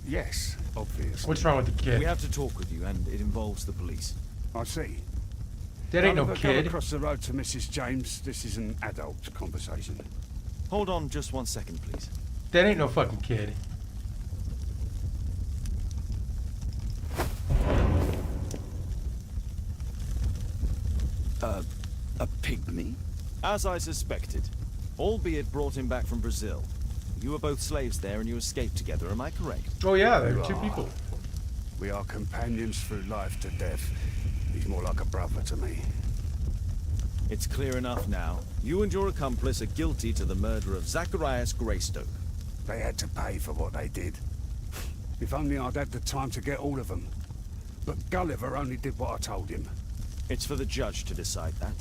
Yes, obviously. What's wrong with the kid? We have to talk with you, and it involves the police. I see. That ain't no Go kid. across the road to Mrs. James. This is an adult conversation. Hold on just 1 second, please. That ain't no fucking kid. A pygmy? As I suspected. Albeit brought him back from Brazil. You were both slaves there and you escaped together, am I correct? Oh yeah, there were You two are. people. We are companions through life to death. He's more like a brother to me. It's clear enough now. You and your accomplice are guilty to the murder of Zacharias Greystoke. They had to pay for what they did. If only I'd had the time to get all of them. But Gulliver only did what I told him. It's for the judge to decide that.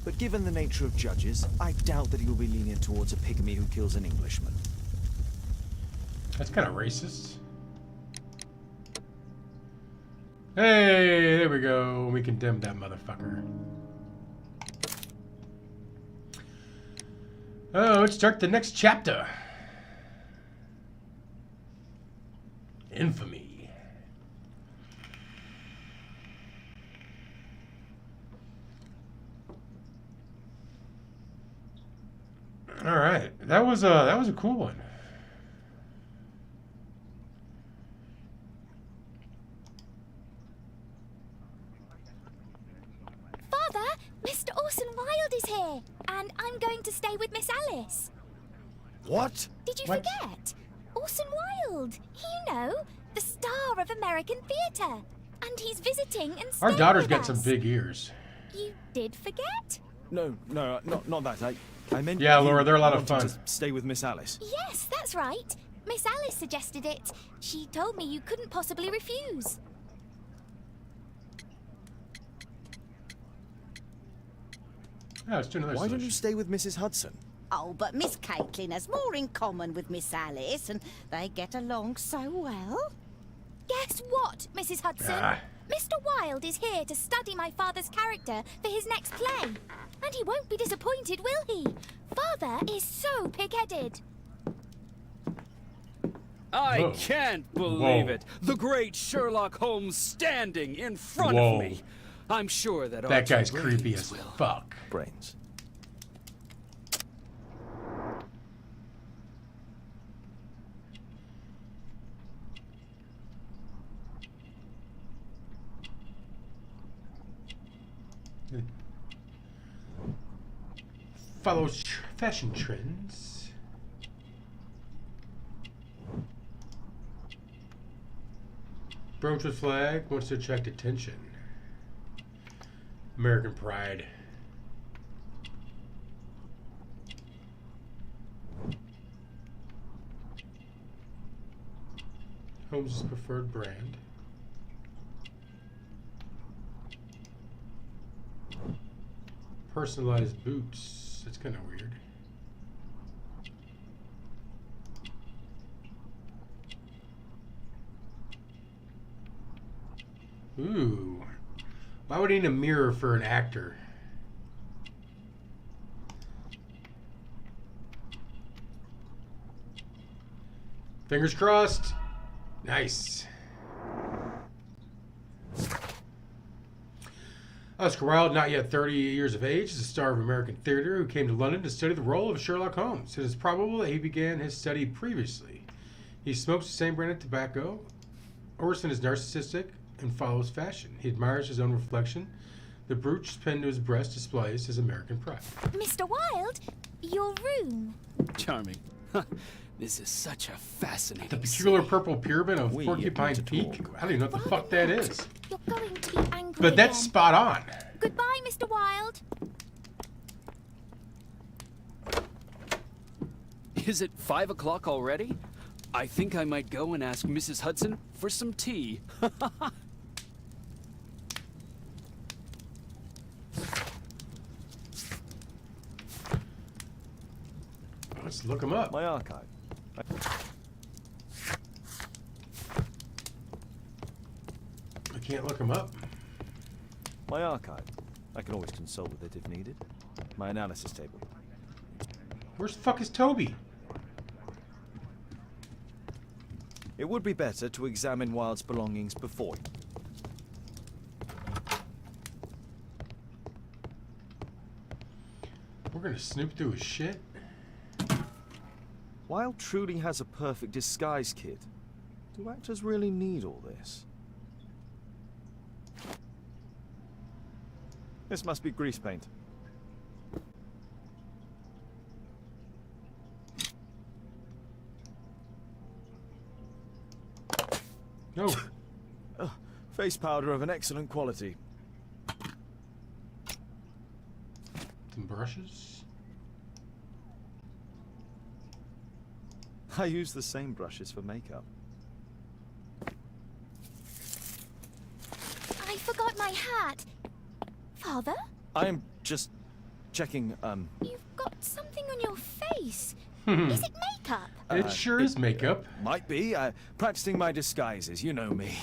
But given the nature of judges, I doubt that he will be lenient towards a pygmy who kills an Englishman. That's kind of racist. Hey, there we go. We condemned that motherfucker. Oh, let's start the next chapter. Infamy. All right, that was a cool one. and I'm going to stay with Miss Alice. What? Did you What? forget? Orson Wilde, you know, the star of American theatre. And he's visiting and staying Our daughter's with got us. some big ears. You did forget? No, not that. I meant. Yeah, you Laura, they're a lot of wanted fun. to stay with Miss Alice. Yes, that's right. Miss Alice suggested it. She told me you couldn't possibly refuse. Oh, let's do another Why don't you solution. stay with Mrs. Hudson? Oh, but Miss Caitlin has more in common with Miss Alice, and they get along so well. Guess what, Mrs. Hudson? Ah. Mr. Wilde is here to study my father's character for his next play. And he won't be disappointed, will he? Father is so pig-headed. I Whoa. can't believe Whoa. it. The great Sherlock Holmes standing in front Whoa. of me. I'm sure that That Archie guy's creepy Brains as will. fuck. Brains. Follows fashion trends. Brooch with flag wants to attract attention. American pride. Holmes' preferred brand. Personalized boots. That's kind of weird. Ooh. Why would he need a mirror for an actor? Fingers crossed. Nice. Oscar Wilde, not yet 30 years of age, is a star of American theater who came to London to study the role of Sherlock Holmes. It is probable that he began his study previously. He smokes the same brand of tobacco. Orson is narcissistic and follows fashion. He admires his own reflection. The brooch pinned to his breast displays his American pride. Mr. Wilde, your room. Charming. This is such a fascinating The peculiar scene. purple pyramid of We Porcupine need to Peak. talk. I don't even know what the fuck that is. You're going to be angry But that's again. spot on. Goodbye, Mr. Wilde. Is it 5 o'clock already? I think I might go and ask Mrs. Hudson for some tea. Let's look him up. My archive. I can't look him up. My archive. I can always consult with it if needed. My analysis table. Where's the fuck is Toby? It would be better to examine Wilde's belongings before. We're gonna snoop through his shit. Wilde truly has a perfect disguise kit. Do actors really need all this? This must be grease paint. No. Face powder of an excellent quality. Some brushes. I use the same brushes for makeup. I forgot my hat. Father, I am just checking, you've got something on your face. Is it makeup? It sure is makeup. might be, practicing my disguises, you know me.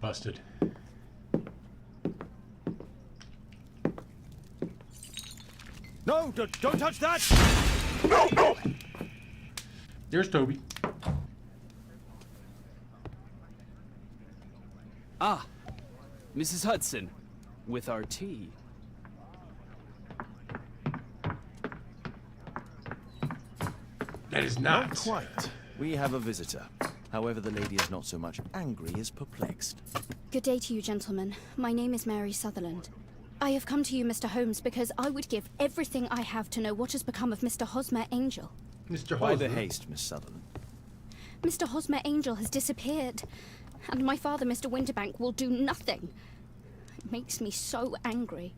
Busted. No, don't touch that! There's Toby. Ah, Mrs. Hudson, with our tea. That is Not not. quite. We have a visitor. However, the lady is not so much angry as perplexed. Good day to you, gentlemen. My name is Mary Sutherland. I have come to you, Mr. Holmes, because I would give everything I have to know what has become of Mr. Hosmer Angel. Mr. Why the Hosmer. haste, Miss Sutherland? Mr. Hosmer Angel has disappeared, and my father, Mr. Winterbank, will do nothing. It makes me so angry.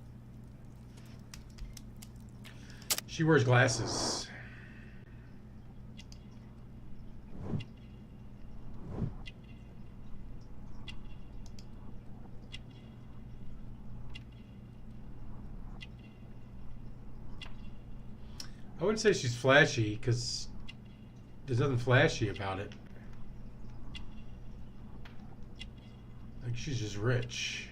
She wears glasses. I wouldn't say she's flashy, because there's nothing flashy about it. Like, she's just rich.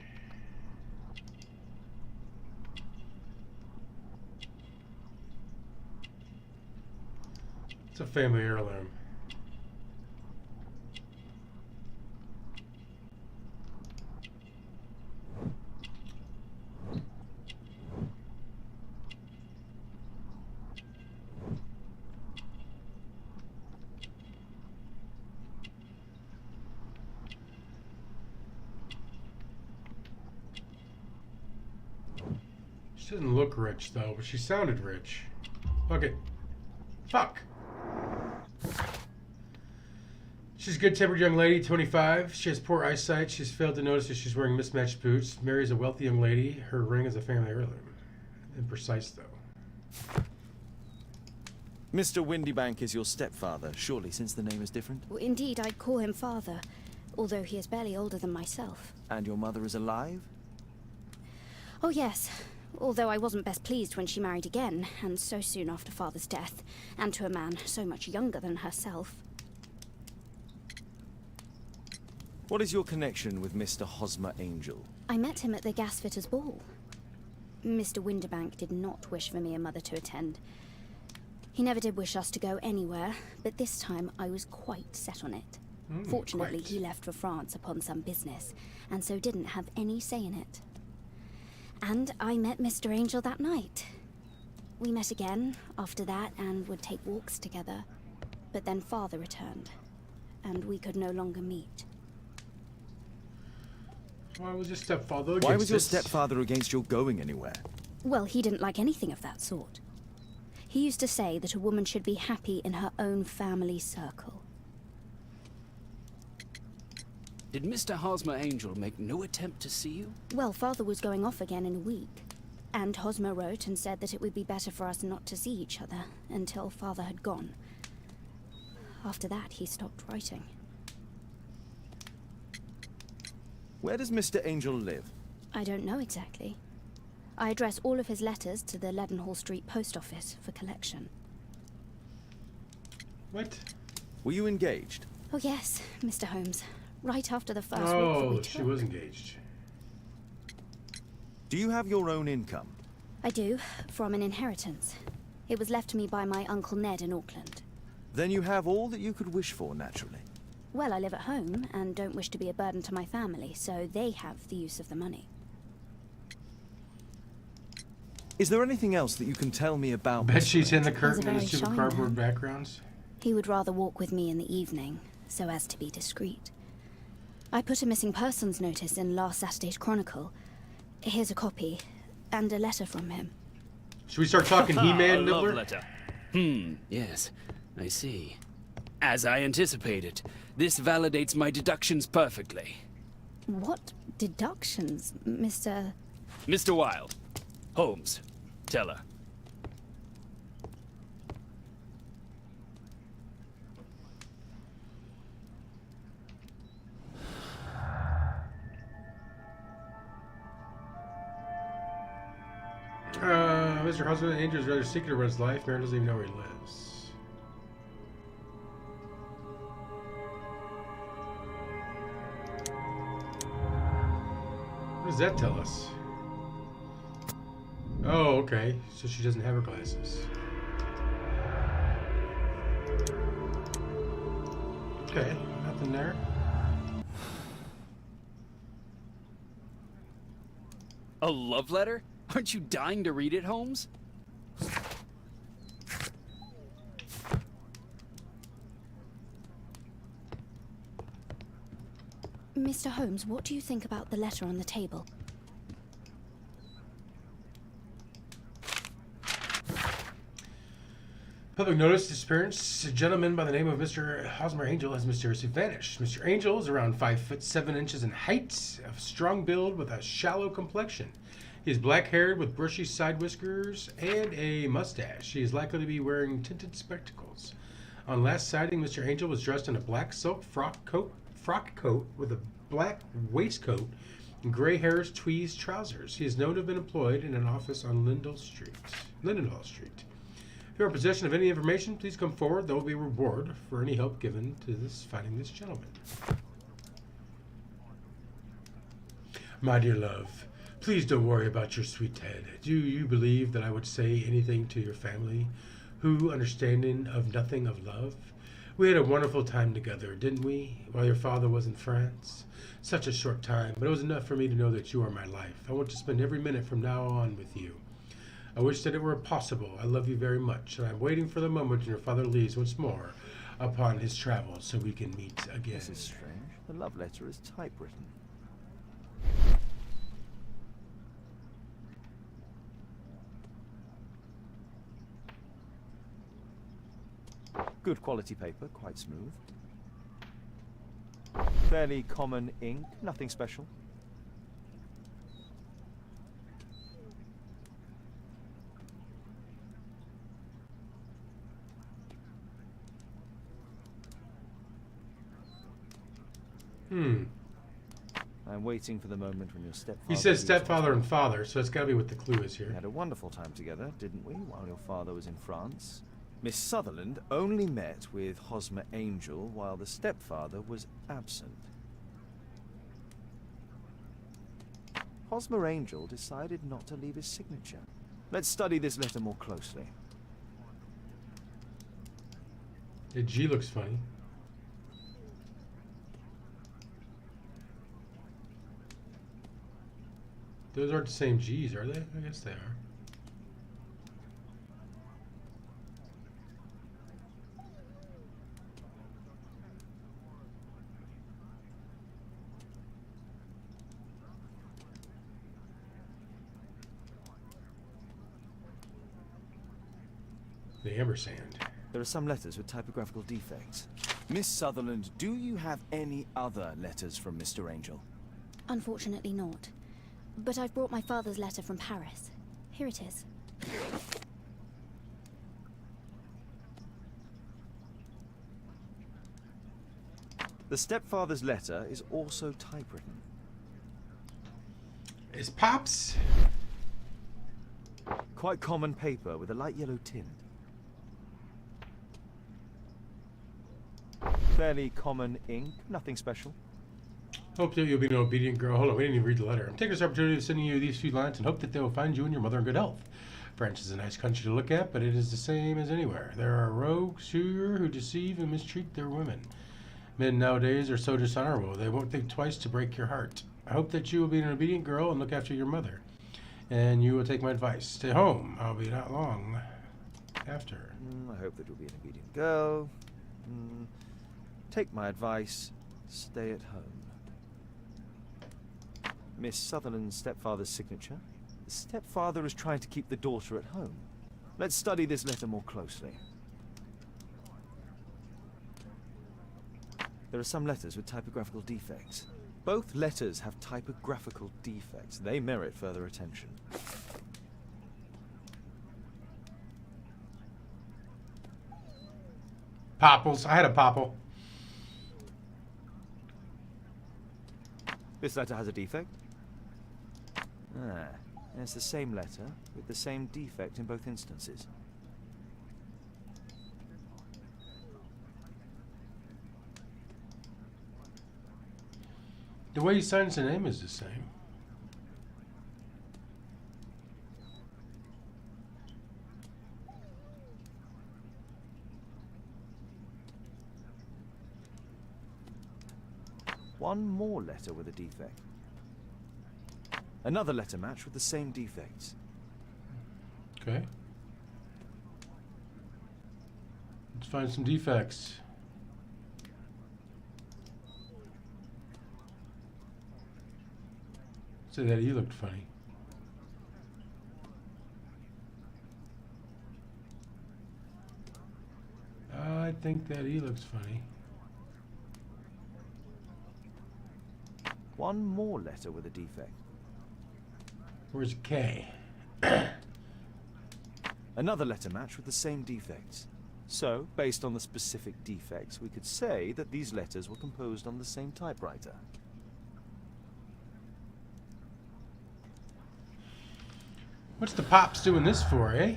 It's a family heirloom. She doesn't look rich, though, but she sounded rich. Fuck it. Fuck! She's a good-tempered young lady, 25. She has poor eyesight. She's failed to notice that she's wearing mismatched boots. Mary's a wealthy young lady. Her ring is a family heirloom. Imprecise, though. Mr. Windybank is your stepfather, surely, since the name is different? Well, indeed, I'd call him father, although he is barely older than myself. And your mother is alive? Oh, yes. Although I wasn't best pleased when she married again, and so soon after father's death, and to a man so much younger than herself. What is your connection with Mr. Hosmer Angel? I met him at the gasfitter's ball. Mr. Winterbank did not wish for me and Mother to attend. He never did wish us to go anywhere, but this time I was quite set on it. Fortunately, he left for France upon some business, and so didn't have any say in it. And I met Mr. Angel that night. We met again after that and would take walks together. But then Father returned, and we could no longer meet. Why was your stepfather against Why was your this? stepfather against your going anywhere? Well, he didn't like anything of that sort. He used to say that a woman should be happy in her own family circle. Did Mr. Hosmer Angel make no attempt to see you? Well, Father was going off again in a week, and Hosmer wrote and said that it would be better for us not to see each other until Father had gone. After that, he stopped writing. Where does Mr. Angel live? I don't know exactly. I address all of his letters to the Leadenhall Street post office for collection. What? Were you engaged? Oh yes, Mr. Holmes. Right after the first walk that Oh, we took. she was engaged. Do you have your own income? I do, from an inheritance. It was left to me by my Uncle Ned in Auckland. Then you have all that you could wish for, naturally. Well, I live at home and don't wish to be a burden to my family, so they have the use of the money. Is there anything else that you can tell me about Bet Mr. she's in the Angel? curtain in the very super shy cardboard man. backgrounds. He would rather walk with me in the evening, so as to be discreet. I put a missing persons notice in last Saturday's Chronicle. Here's a copy, and a letter from him. Should we start talking He-Man, A love Nibbler? letter. Yes, I see. As I anticipated, this validates my deductions perfectly. What deductions, Mr. Mr. Wilde. Holmes. Tell her. Mr. Husband, Angel is rather secret about his life. Mary doesn't even know where he lives. What does that tell us? Oh, okay. So she doesn't have her glasses. Okay, nothing there. A love letter? Aren't you dying to read it, Holmes? Mr. Holmes, what do you think about the letter on the table? Public notice disappearance. A gentleman by the name of Mr. Hosmer Angel has mysteriously vanished. Mr. Angel is around 5 foot 7 inches in height, of strong build with a shallow complexion. He is black-haired with bushy side whiskers and a mustache. He is likely to be wearing tinted spectacles. On last sighting, Mr. Angel was dressed in a black silk frock coat with a black waistcoat and gray Harris tweed trousers. He is known to have been employed in an office on Lindenhall Street. If you are in possession of any information, please come forward. There will be a reward for any help given to finding this gentleman. My dear love, please don't worry about your sweet head. Do you believe that I would say anything to your family, who, understanding of nothing of love? We had a wonderful time together, didn't we, while your father was in France? Such a short time, but it was enough for me to know that you are my life. I want to spend every minute from now on with you. I wish that it were possible. I love you very much, and I'm waiting for the moment when your father leaves once more upon his travels so we can meet again. This is strange. The love letter is typewritten. Good quality paper, quite smooth. Fairly common ink, nothing special. I'm waiting for the moment when your stepfather... He says stepfather and father, so it's got to be what the clue is here. We had a wonderful time together, didn't we, while your father was in France? Miss Sutherland only met with Hosmer Angel while the stepfather was absent. Hosmer Angel decided not to leave his signature. Let's study this letter more closely. The G looks funny. Those aren't the same G's, are they? I guess they are. The ampersand. There are some letters with typographical defects. Miss Sutherland, do you have any other letters from Mr. Angel? Unfortunately not. But I've brought my father's letter from Paris. Here it is. The stepfather's letter is also typewritten. Is Pops? Quite common paper with a light yellow tint. Fairly common ink, nothing special. Hope that you'll be an obedient girl. Hold on, we didn't even read the letter. I'm taking this opportunity of sending you these few lines and hope that they will find you and your mother in good health. France is a nice country to look at, but it is the same as anywhere. There are rogues here who deceive and mistreat their women. Men nowadays are so dishonorable, they won't think twice to break your heart. I hope that you will be an obedient girl and look after your mother. And you will take my advice. Stay home. I'll be not long after. I hope that you'll be an obedient girl. Take my advice. Stay at home. Miss Sutherland's stepfather's signature. The stepfather is trying to keep the daughter at home. Let's study this letter more closely. There are some letters with typographical defects. Both letters have typographical defects. They merit further attention. Popples. I had a popple. This letter has a defect. It's the same letter with the same defect in both instances. The way he signs the name is the same. One more letter with a defect. Another letter match with the same defects. Okay. Let's find some defects. Say that he looked funny. think that he looks funny. One more letter with a defect. Where's K? Another letter match with the same defects. So, based on the specific defects, we could say that these letters were composed on the same typewriter. What's the Pops doing this for, eh?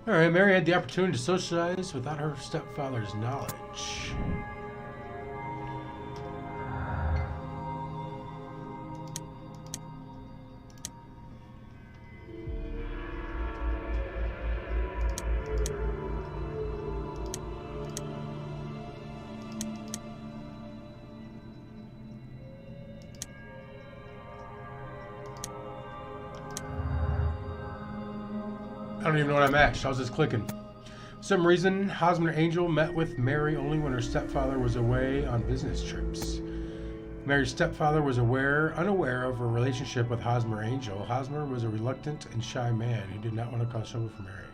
Alright, Mary had the opportunity to socialize without her stepfather's knowledge. I don't even know what I matched. I was just clicking. For some reason, Hosmer Angel met with Mary only when her stepfather was away on business trips. Mary's stepfather was unaware of her relationship with Hosmer Angel. Hosmer was a reluctant and shy man who did not want to cause trouble for Mary.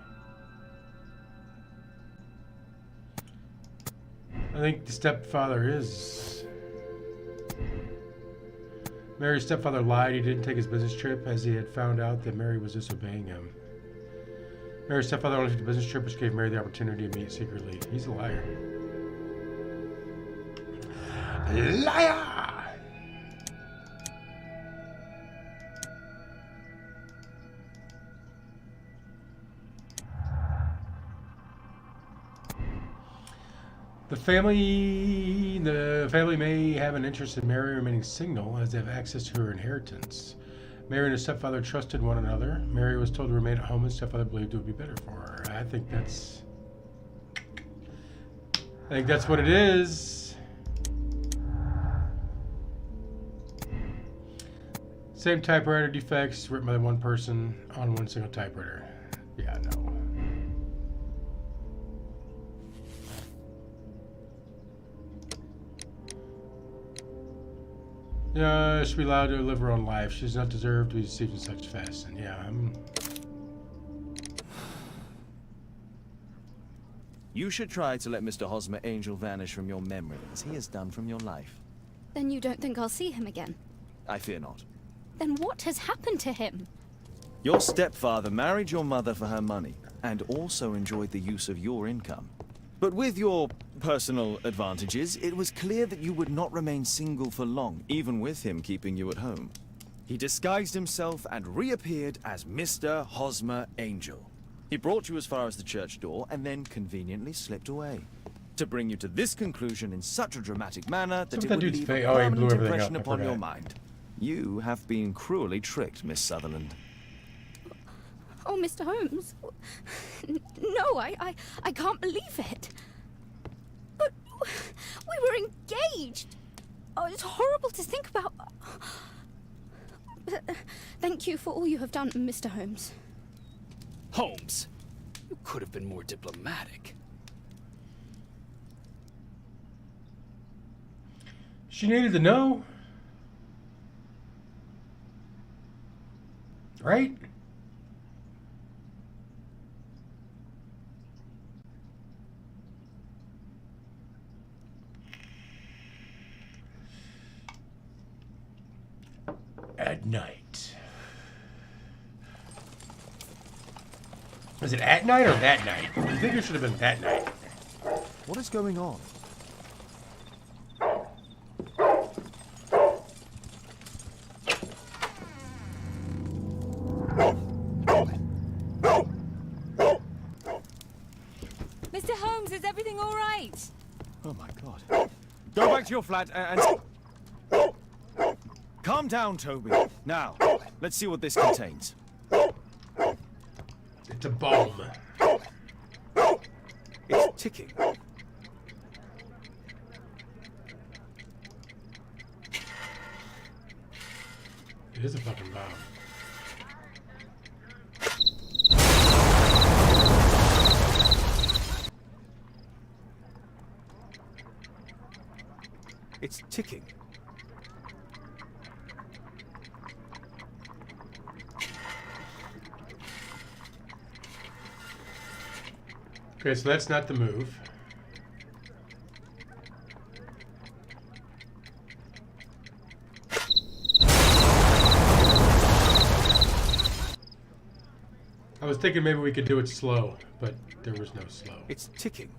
I think the stepfather is... Mary's stepfather lied. He didn't take his business trip as he had found out that Mary was disobeying him. Mary's stepfather only took the business trip, which gave Mary the opportunity to meet secretly. He's a liar. Liar! The family may have an interest in Mary remaining single as they have access to her inheritance. Mary and her stepfather trusted one another. Mary was told to remain at home and stepfather believed it would be better for her. I think that's what it is. Same typewriter defects written by one person on one single typewriter. Yeah, no. Should be allowed to live her own life. She does not deserve to be deceived in such fashion. Yeah, You should try to let Mr. Hosmer Angel vanish from your memory, as he has done from your life. Then you don't think I'll see him again? I fear not. Then what has happened to him? Your stepfather married your mother for her money, and also enjoyed the use of your income. But with your personal advantages, it was clear that you would not remain single for long, even with him keeping you at home. He disguised himself and reappeared as Mr. Hosmer Angel. He brought you as far as the church door and then conveniently slipped away. To bring you to this conclusion in such a dramatic manner that it would leave a permanent impression upon your mind. You have been cruelly tricked, Miss Sutherland. Oh, Mr. Holmes. No, I can't believe it. But we were engaged. Oh, it's horrible to think about. But, thank you for all you have done, Mr. Holmes. Holmes, you could have been more diplomatic. she needed to know. Right? At night. Was it at night or that night? I think it should have been that night. What is going on? Mr. Holmes, is everything all right? Oh my God. Go back to your flat and... Calm down, Toby. Now, let's see what this contains. It's a bomb. It's ticking. It is a fucking bomb. It's ticking. Okay, so that's not the move. I was thinking maybe we could do it slow, but there was no slow. It's ticking.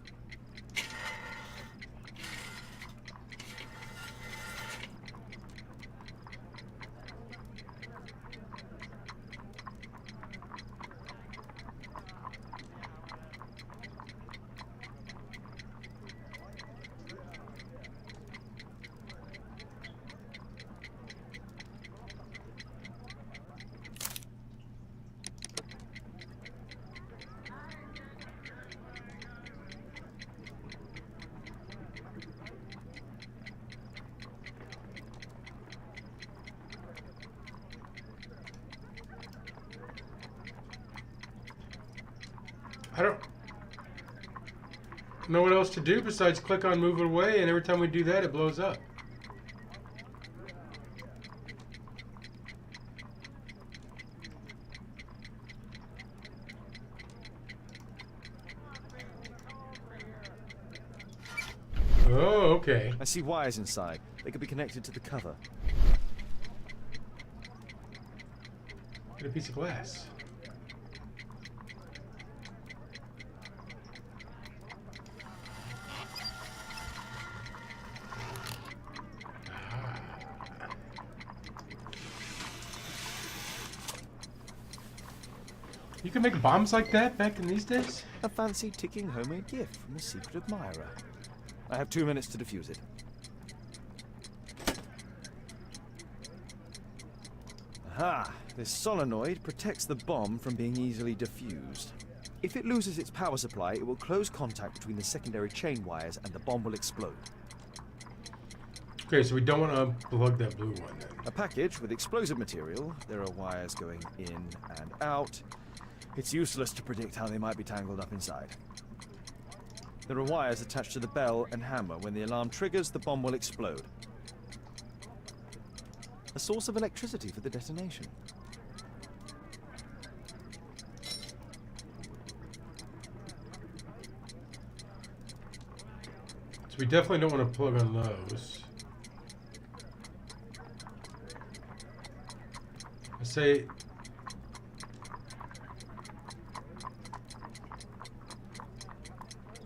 I don't know what else to do besides click on move it away, and every time we do that, it blows up. Oh, okay. I see wires inside. They could be connected to the cover. Get a piece of glass. You can make bombs like that back in these days? A fancy ticking homemade gift from a secret admirer. I have 2 minutes to defuse it. Aha! This solenoid protects the bomb from being easily diffused. If it loses its power supply, it will close contact between the secondary chain wires and the bomb will explode. Okay, so we don't want to unplug that blue one then. A package with explosive material. There are wires going in and out. It's useless to predict how they might be tangled up inside. There are wires attached to the bell and hammer. When the alarm triggers, the bomb will explode. A source of electricity for the detonation. So we definitely don't want to plug on those. I say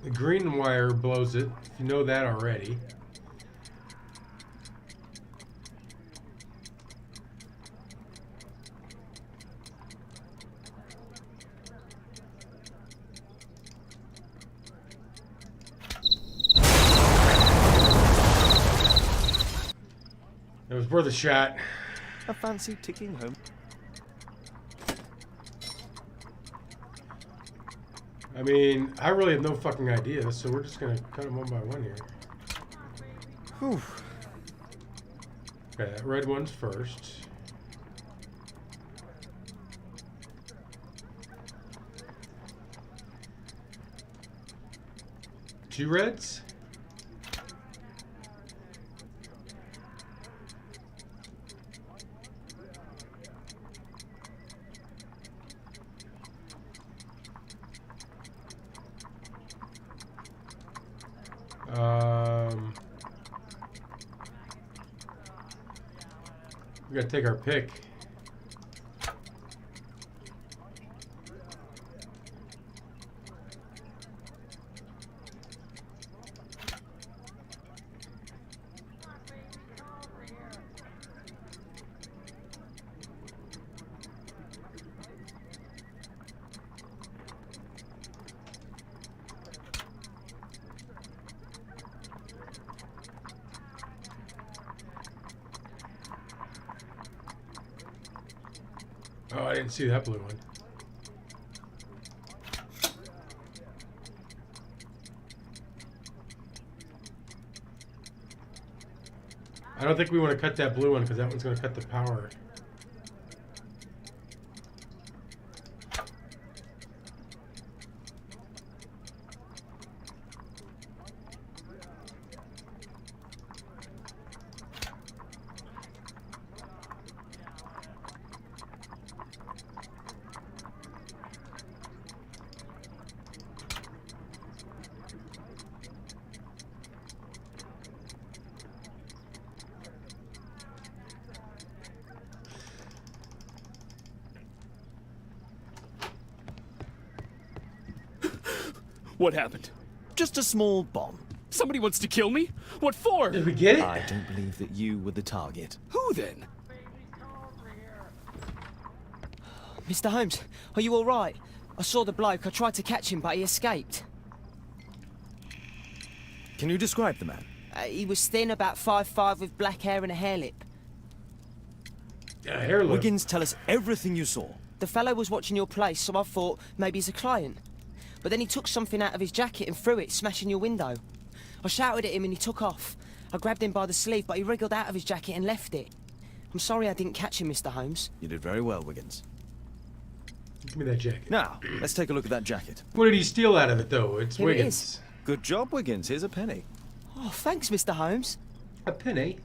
the green wire blows it, if you know that already. It was worth a shot. A fancy ticking home. I mean, I really have no fucking idea, so we're just gonna cut them one by one here. Whew. Okay, that red one's first. Two reds? We gotta take our pick. Oh, I didn't see that blue one. I don't think we want to cut that blue one because that one's going to cut the power. What happened? Just a small bomb. Somebody wants to kill me? What for? Did we get it? I don't believe that you were the target. Who then? Mr. Holmes, are you all right? I saw the bloke. I tried to catch him, but he escaped. Can you describe the man? He was thin, about 5'5", with black hair and a hair lip. Yeah, hair look. Wiggins, tell us everything you saw. The fellow was watching your place, so I thought maybe he's a client. But then he took something out of his jacket and threw it, smashing your window. I shouted at him and he took off. I grabbed him by the sleeve, but he wriggled out of his jacket and left it. I'm sorry I didn't catch him, Mr. Holmes. You did very well, Wiggins. Give me that jacket. Now, let's take a look at that jacket. What did he steal out of it, though? It's Here it Wiggins. is. Good job, Wiggins. Here's a penny. Oh, thanks, Mr. Holmes. A penny?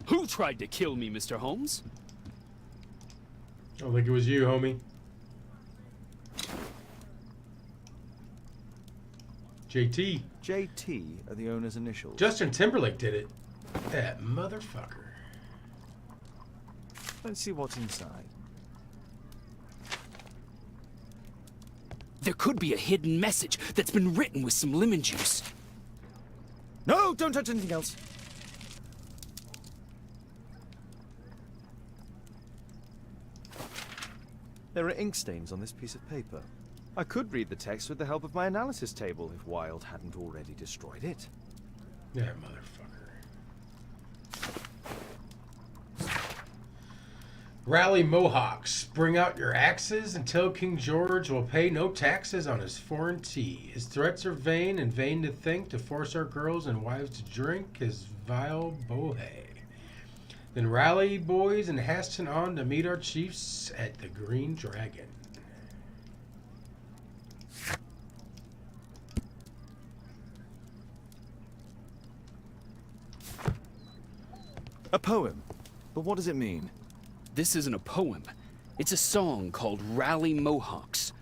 Who tried to kill me, Mr. Holmes? I don't think it was you, homie. JT. JT are the owner's initials. Justin Timberlake did it. That motherfucker. Let's see what's inside. There could be a hidden message that's been written with some lemon juice. No, don't touch anything else. There are ink stains on this piece of paper. I could read the text with the help of my analysis table if Wilde hadn't already destroyed it. That motherfucker. Rally Mohawks, bring out your axes and tell King George will pay no taxes on his foreign tea. His threats are vain and vain to think, to force our girls and wives to drink his vile bohe. Then rally, boys, and hasten on to meet our chiefs at the Green Dragon. A poem. But what does it mean? This isn't a poem. It's a song called Rally Mohawks.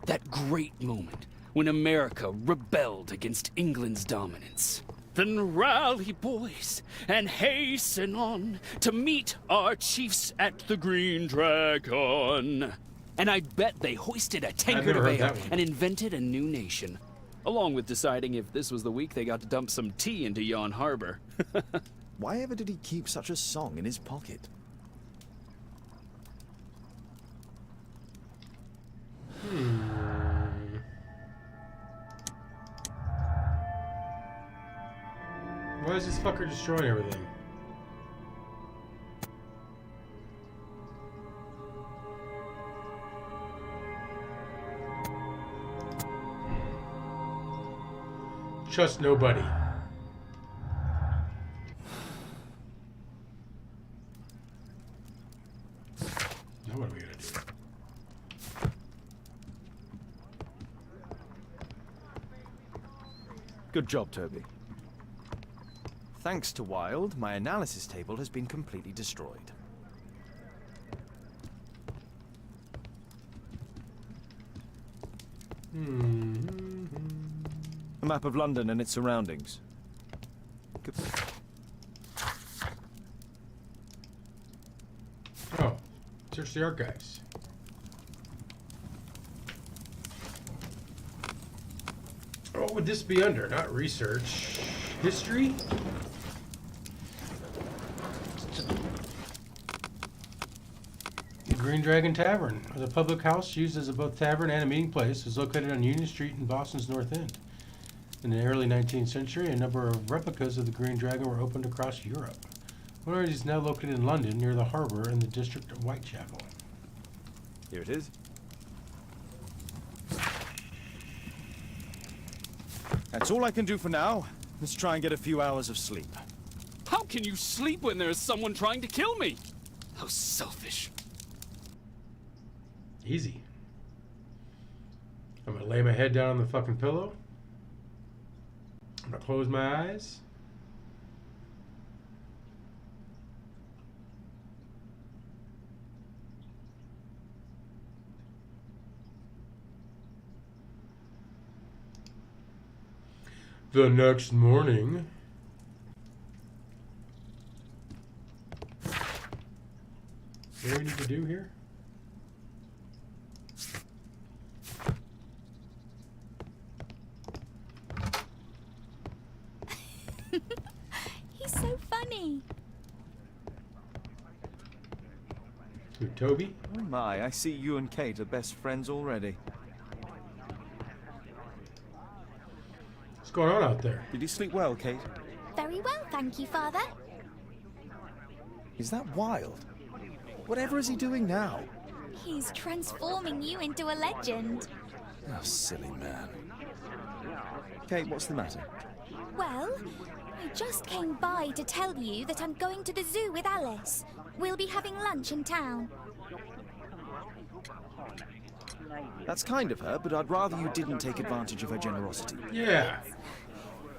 That great moment when America rebelled against England's dominance. Then rally, boys, and hasten on to meet our chiefs at the Green Dragon. And I bet they hoisted a tankard never of heard ale that one. and invented a new nation. Along with deciding if this was the week they got to dump some tea into Yon Harbor. Why ever did he keep such a song in his pocket? Why is this fucker destroying everything? Trust nobody. Now what are we gonna do? Good job, Toby. Thanks to Wilde, my analysis table has been completely destroyed. A map of London and its surroundings. Good. Oh, search the archives. What would this be under? Not research. History? The Green Dragon Tavern, the public house used as both tavern and a meeting place, is located on Union Street in Boston's North End. In the early 19th century, a number of replicas of the Green Dragon were opened across Europe. One of these is now located in London, near the harbor in the district of Whitechapel. Here it is. That's all I can do for now. Let's try and get a few hours of sleep. How can you sleep when there's someone trying to kill me? How selfish. Easy. I'm gonna lay my head down on the fucking pillow. I'm gonna close my eyes. The next morning. What do we need to do here? He's so funny. Who, Toby? Oh my, I see you and Kate are best friends already. What's going on out there? Did you sleep well, Kate? Very well, thank you, Father. Is that Wild? Whatever is he doing now? He's transforming you into a legend. Oh, silly man. Kate, what's the matter? Well, I just came by to tell you that I'm going to the zoo with Alice. We'll be having lunch in town. That's kind of her, but I'd rather you didn't take advantage of her generosity. Yeah.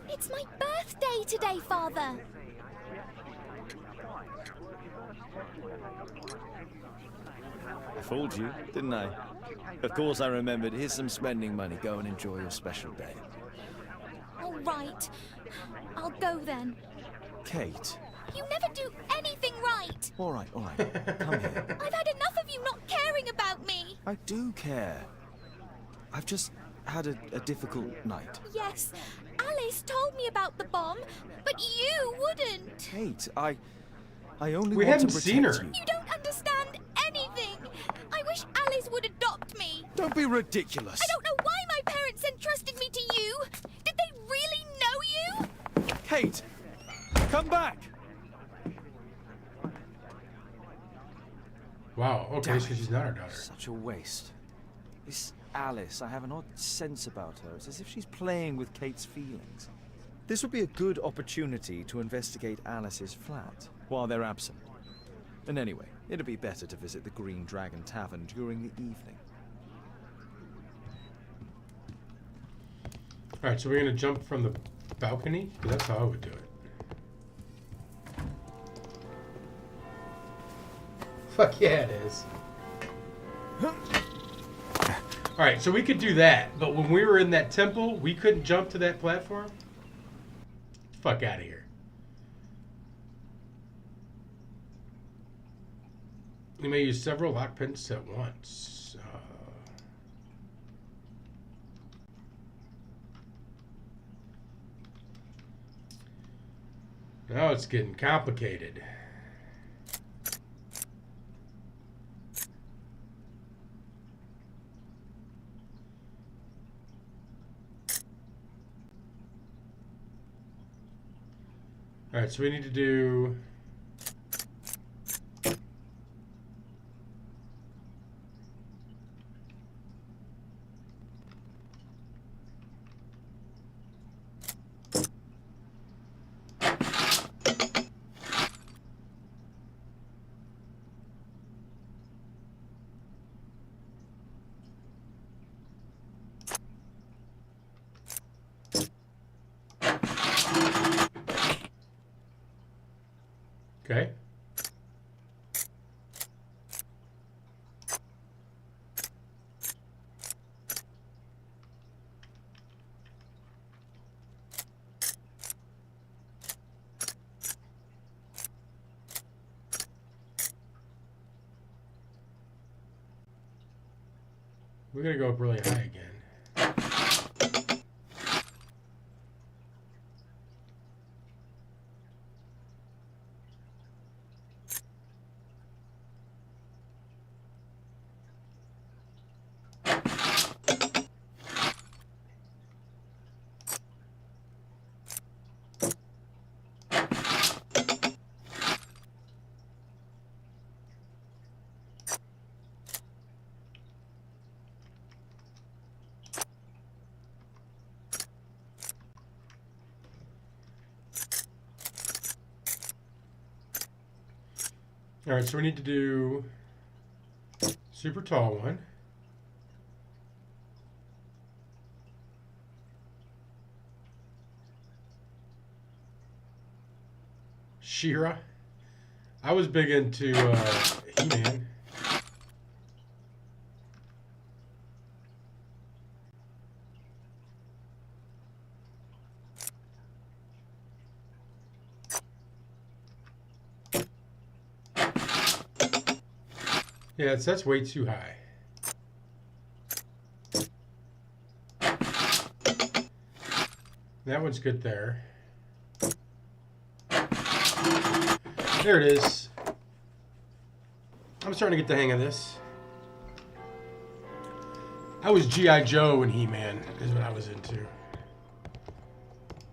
It's my birthday today, Father. I fooled you, didn't I? Of course I remembered. Here's some spending money. Go and enjoy your special day. All right. I'll go then. Kate. You never do anything right. All right. Come here. I've had enough of you not caring about me. I do care. I've just had a difficult night. Yes, Alice told me about the bomb, but you wouldn't. Kate, I only We want to haven't protect seen her. you. You don't understand anything. I wish Alice would adopt me. Don't be ridiculous. I don't know why my parents entrusted me to you. Did they really know you? Kate, come back. Wow, okay, Damn so it. she's not our daughter. Such a waste. This Alice, I have an odd sense about her. It's as if she's playing with Kate's feelings. This would be a good opportunity to investigate Alice's flat while they're absent. And anyway, it'd be better to visit the Green Dragon Tavern during the evening. Alright, so we're gonna jump from the balcony? 'Cause that's how I would do it. Fuck yeah, it is. Alright, so we could do that, but when we were in that temple, we couldn't jump to that platform? Fuck out of here. You may use several lock picks at once. Now it's getting complicated. All right, so we need to do okay. We're gonna go up really high again. All right, so we need to do super tall one. She-Ra. I was big into He-Man. Yeah, that's way too high. That one's good there. There it is. I'm starting to get the hang of this. I was G.I. Joe and He-Man is what I was into.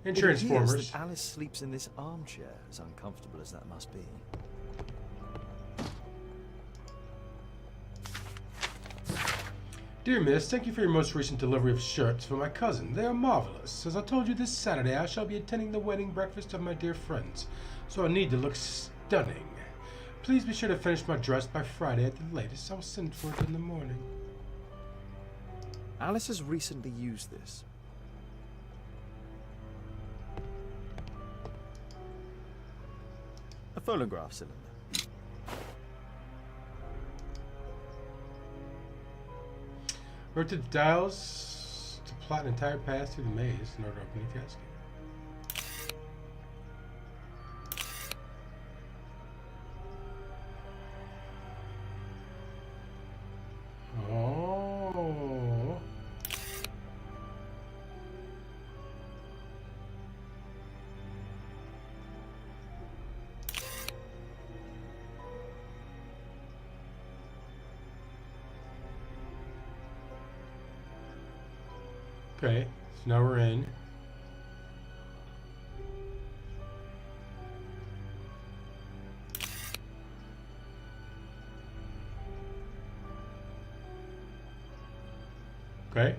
And It appears Transformers. that Alice sleeps in this armchair, as uncomfortable as that must be. Dear Miss, thank you for your most recent delivery of shirts for my cousin. They are marvelous. As I told you, this Saturday I shall be attending the wedding breakfast of my dear friends, so I need to look stunning. Please be sure to finish my dress by Friday at the latest. I'll send for it in the morning. Alice has recently used this. A phonograph cylinder. Rotate the dials to plot an entire path through the maze in order to open the casket. Oh. Okay, so now we're in. Okay.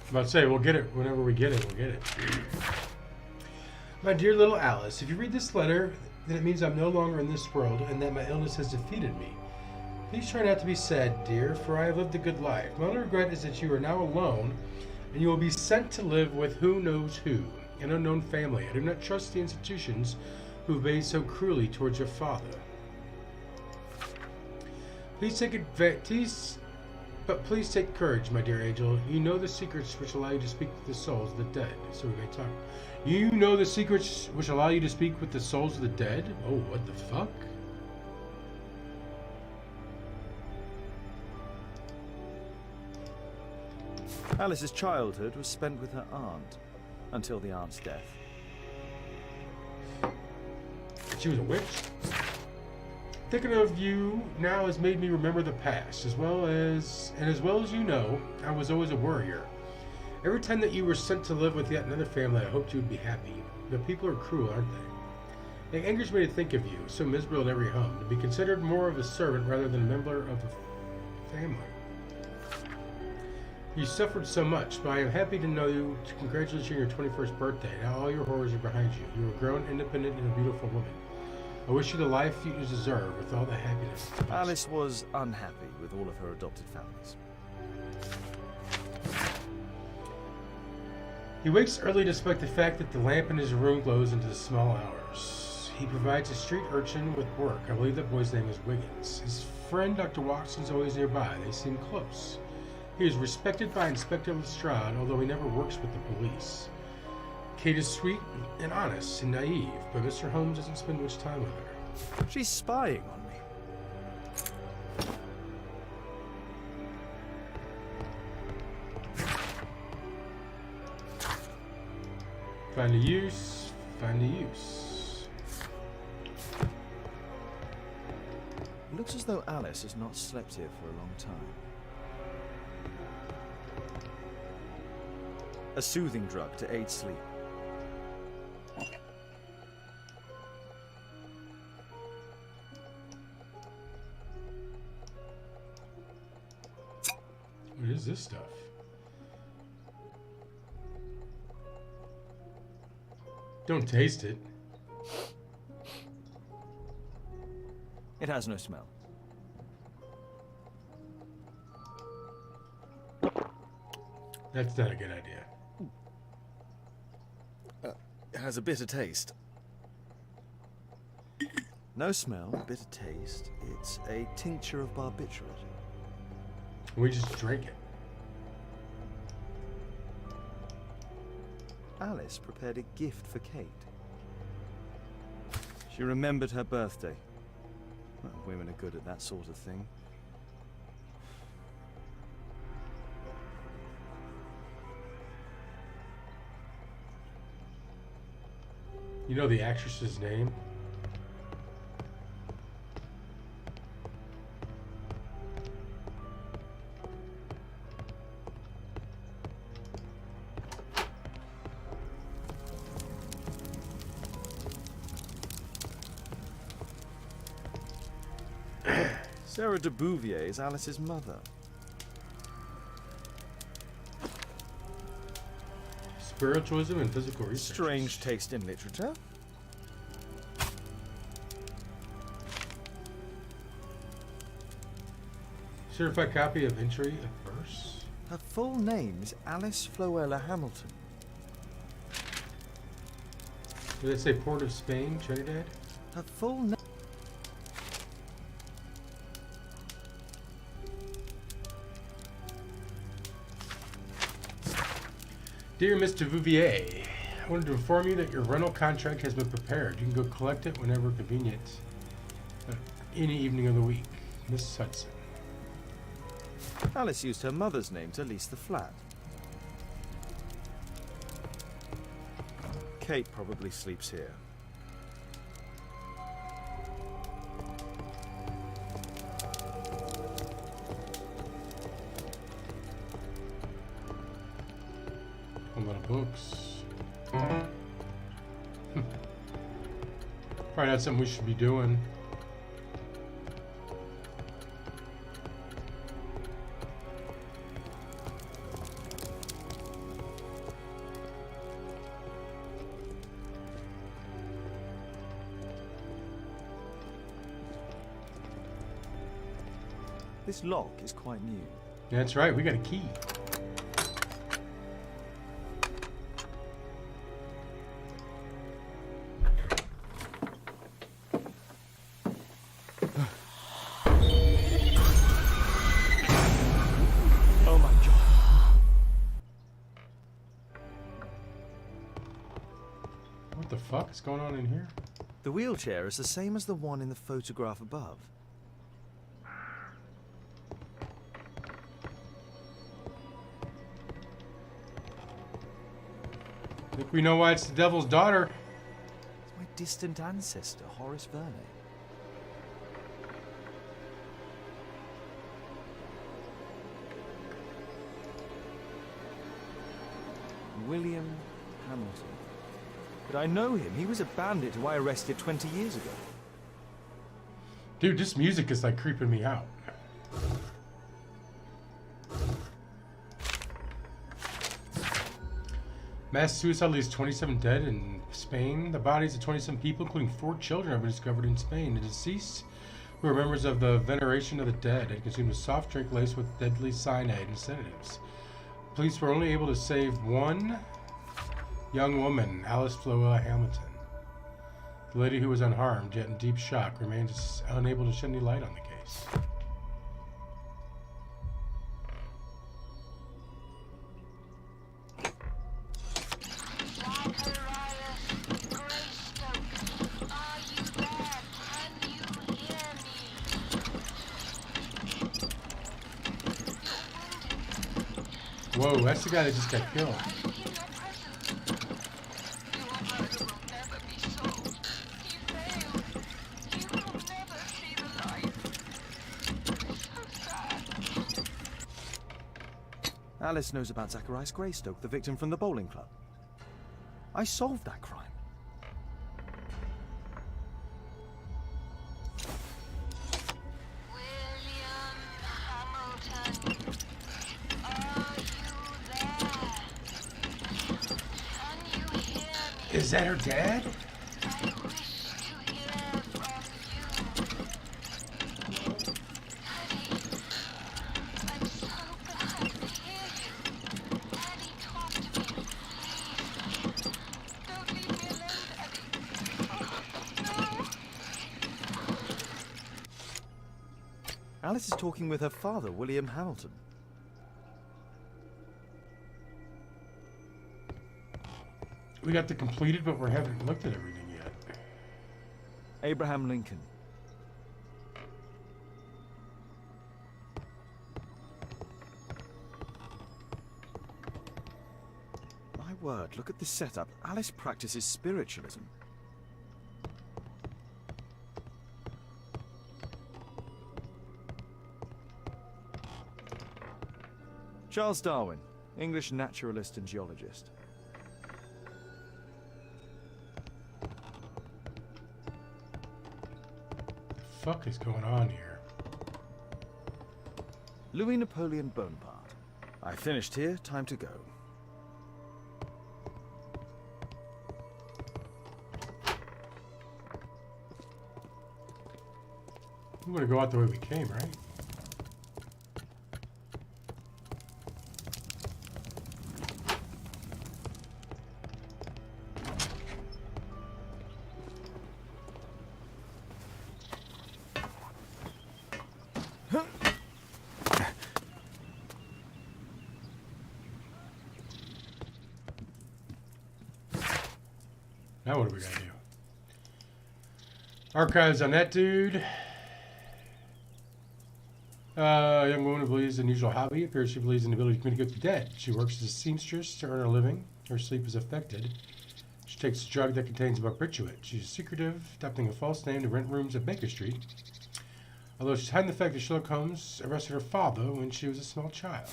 I'm about to say, we'll get it whenever we get it, we'll get it. My dear little Alice, if you read this letter, then it means I'm no longer in this world and that my illness has defeated me. Please try not to be sad, dear, for I have lived a good life. My only regret is that you are now alone and you will be sent to live with who knows who, an unknown family. I do not trust the institutions who have behaved so cruelly towards your father. Please take courage, my dear angel. You know the secrets which allow you to speak with the souls of the dead. So we may talk. You know the secrets which allow you to speak with the souls of the dead? Oh, what the fuck? Alice's childhood was spent with her aunt, until the aunt's death. She was a witch? Thinking of you now has made me remember the past, as well as you know, I was always a worrier. Every time that you were sent to live with yet another family, I hoped you would be happy. But people are cruel, aren't they? It angers me to think of you, so miserable in every home, to be considered more of a servant rather than a member of a family. You suffered so much, but I am happy to know you, to congratulate you on your 21st birthday. Now all your horrors are behind you. You are grown, independent, and a beautiful woman. I wish you the life you deserve with all the happiness. Alice was unhappy with all of her adopted families. He wakes early despite the fact that the lamp in his room glows into the small hours. He provides a street urchin with work. I believe that boy's name is Wiggins. His friend Dr. Watson's always nearby. They seem close. He is respected by Inspector Lestrade, although he never works with the police. Kate is sweet and honest and naive, but Mr. Holmes doesn't spend much time with her. She's spying on me. Find a use, find a use. It looks as though Alice has not slept here for a long time. A soothing drug to aid sleep. What is this stuff? Don't taste it. It has no smell. That's not a good idea. It has a bitter taste. No smell, bitter taste. It's a tincture of barbiturate. We just drink it. Alice prepared a gift for Kate. She remembered her birthday. Well, women are good at that sort of thing. You know the actress's name? Sarah de Bouvier is Alice's mother. Spiritualism and physical research. Strange taste in literature. Certified copy of entry of verse. Her full name is Alice Floella Hamilton. Did it say Port of Spain, Trinidad? Her full name. Dear Mr. Bouvier, I wanted to inform you that your rental contract has been prepared. You can go collect it whenever convenient. Any evening of the week. Miss Hudson. Alice used her mother's name to lease the flat. Kate probably sleeps here. A lot of books. Probably not something we should be doing. This lock is quite new. That's right, we got a key. Oh my god. What the fuck is going on in here? The wheelchair is the same as the one in the photograph above. I think we know why it's the devil's daughter. It's my distant ancestor, Horace Verne. William Hamilton. But I know him. He was a bandit who I arrested 20 years ago. Dude, this music is like creeping me out. Mass suicide leaves 27 dead in Spain. The bodies of 27 people, including 4 children, have been discovered in Spain. The deceased, who are members of the Veneration of the Dead, had consumed a soft drink laced with deadly cyanide and sedatives. Police were only able to save one young woman, Alice Floella Hamilton. The lady, who was unharmed yet in deep shock, remains unable to shed any light on the case. Whoa, that's the guy that just got killed. Alice knows about Zacharias Greystoke, the victim from the bowling club. I solved that crime. Is that her dad? Alice is talking with her father, William Hamilton. We got the completed, but we haven't looked at everything yet. Abraham Lincoln. My word, look at this setup. Alice practices spiritualism. Charles Darwin, English naturalist and geologist. Fuck is going on here? Louis Napoleon Bonaparte. I finished here, time to go. We want to go out the way we came, right? Now what are we gonna do? Archives on that dude. Young woman who believes in unusual hobby. Appears she believes in the ability to communicate with the dead. She works as a seamstress to earn her living. Her sleep is affected. She takes a drug that contains a barbiturate. She's secretive, adopting a false name to rent rooms at Baker Street. Although she's hiding the fact that Sherlock Holmes arrested her father when she was a small child.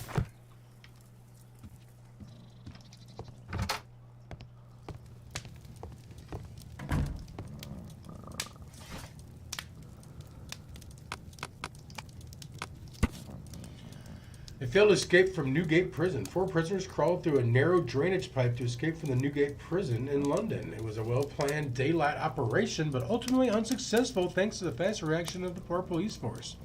A failed escape from Newgate Prison. 4 prisoners crawled through a narrow drainage pipe to escape from the Newgate Prison in London. It was a well-planned daylight operation, but ultimately unsuccessful thanks to the fast reaction of the poor police force.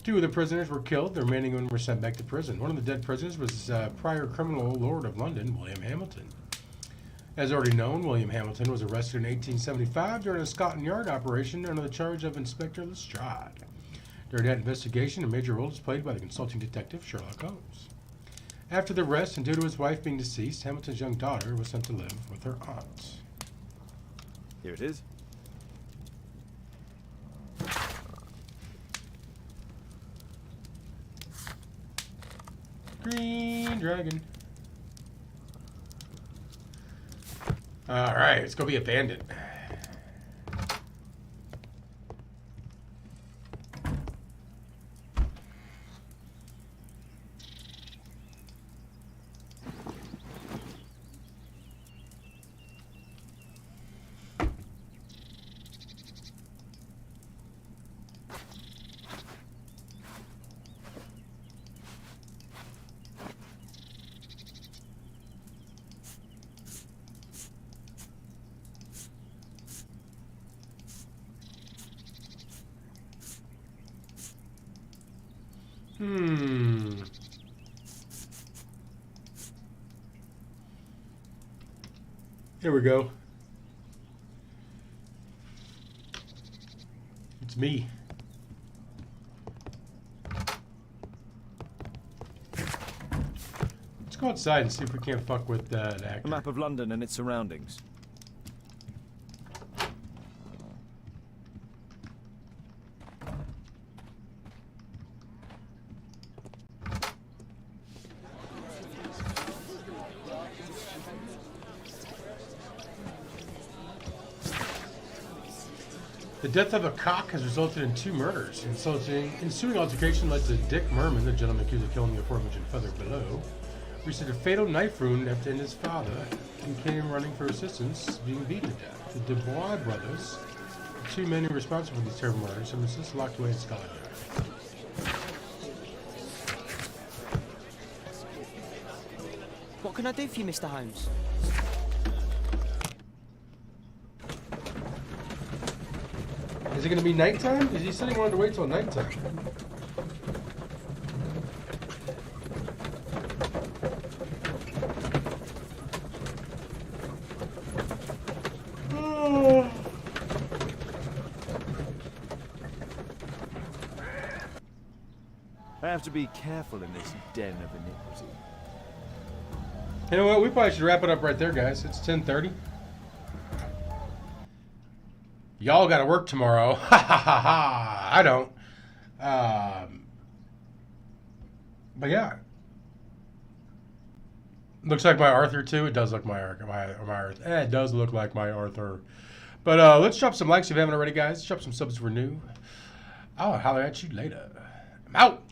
2 of the prisoners were killed. The remaining one were sent back to prison. One of the dead prisoners was prior criminal lord of London, William Hamilton. As already known, William Hamilton was arrested in 1875 during a Scotland Yard operation under the charge of Inspector Lestrade. During that investigation, a major role was played by the consulting detective Sherlock Holmes. After the arrest, and due to his wife being deceased, Hamilton's young daughter was sent to live with her aunt. Here it is. Green dragon. Alright, let's go be a bandit. Here we go. It's me. Let's go outside and see if we can't fuck with the actor. A map of London and its surroundings. The death of a cock has resulted in 2 murders. Ensuing altercation led to Dick Merman, the gentleman accused of killing the aforementioned feather below, received a fatal knife wound after his father, who came running for assistance, being beaten to death. The Dubois brothers, the 2 men who were responsible for these terrible murders, have been since locked away in Scotland Yard. What can I do for you, Mr. Holmes? Is it going to be nighttime? He said he wanted to wait till nighttime. I have to be careful in this den of iniquity. You know what? We probably should wrap it up right there, guys. It's 10:30. Y'all got to work tomorrow. Ha ha ha ha. I don't. But yeah. Looks like my Arthur too. It does look my Arthur. It does look like my Arthur. But let's drop some likes if you haven't already, guys. Drop some subs if we're new. I'll holler at you later. I'm out.